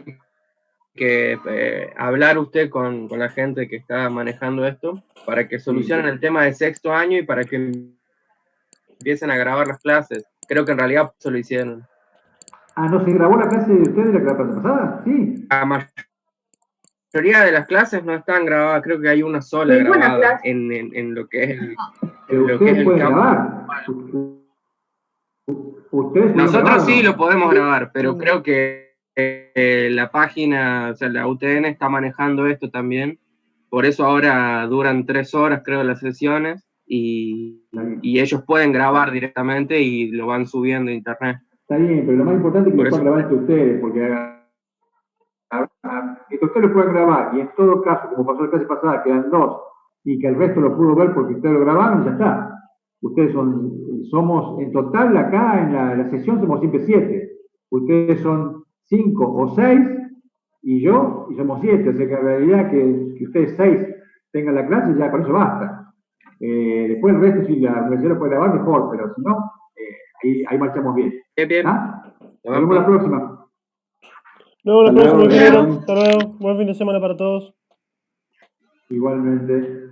que hablar usted con la gente que está manejando esto para que solucionen el tema de sexto año y para que empiecen a grabar las clases. Creo que en realidad eso lo hicieron. ¿No se grabó la clase de ustedes la clase pasada? Sí. La mayoría de las clases no están grabadas, creo que hay una sola Ninguna grabada clase. en lo que es el, Pero lo que es ustedes el pueden campo. grabar. Ustedes Nosotros sí ¿no? lo podemos grabar, pero creo que la página, o sea, la UTN está manejando esto también. Por eso ahora duran 3 horas, creo, las sesiones y ellos pueden grabar directamente y lo van subiendo a internet. Está bien, pero lo más importante es que Por lo eso. puedan grabar entre ustedes, porque que ustedes lo puedan grabar y en todo caso, como pasó la clase pasada, quedan 2 y que el resto lo pudo ver porque ustedes lo grabaron, ya está. Ustedes somos en total acá en la sesión somos siempre 7. Ustedes son 5 o 6 y yo, y somos 7. O sea que en realidad que ustedes 6 tengan la clase, ya con eso basta. Después el resto, si la universidad lo puede grabar, mejor, pero si no, ahí marchamos bien. Bien. ¿Ah? Nos vemos la próxima. Nos vemos la Hasta próxima, luego, ingeniero. bien. Hasta luego. Buen fin de semana para todos. Igualmente.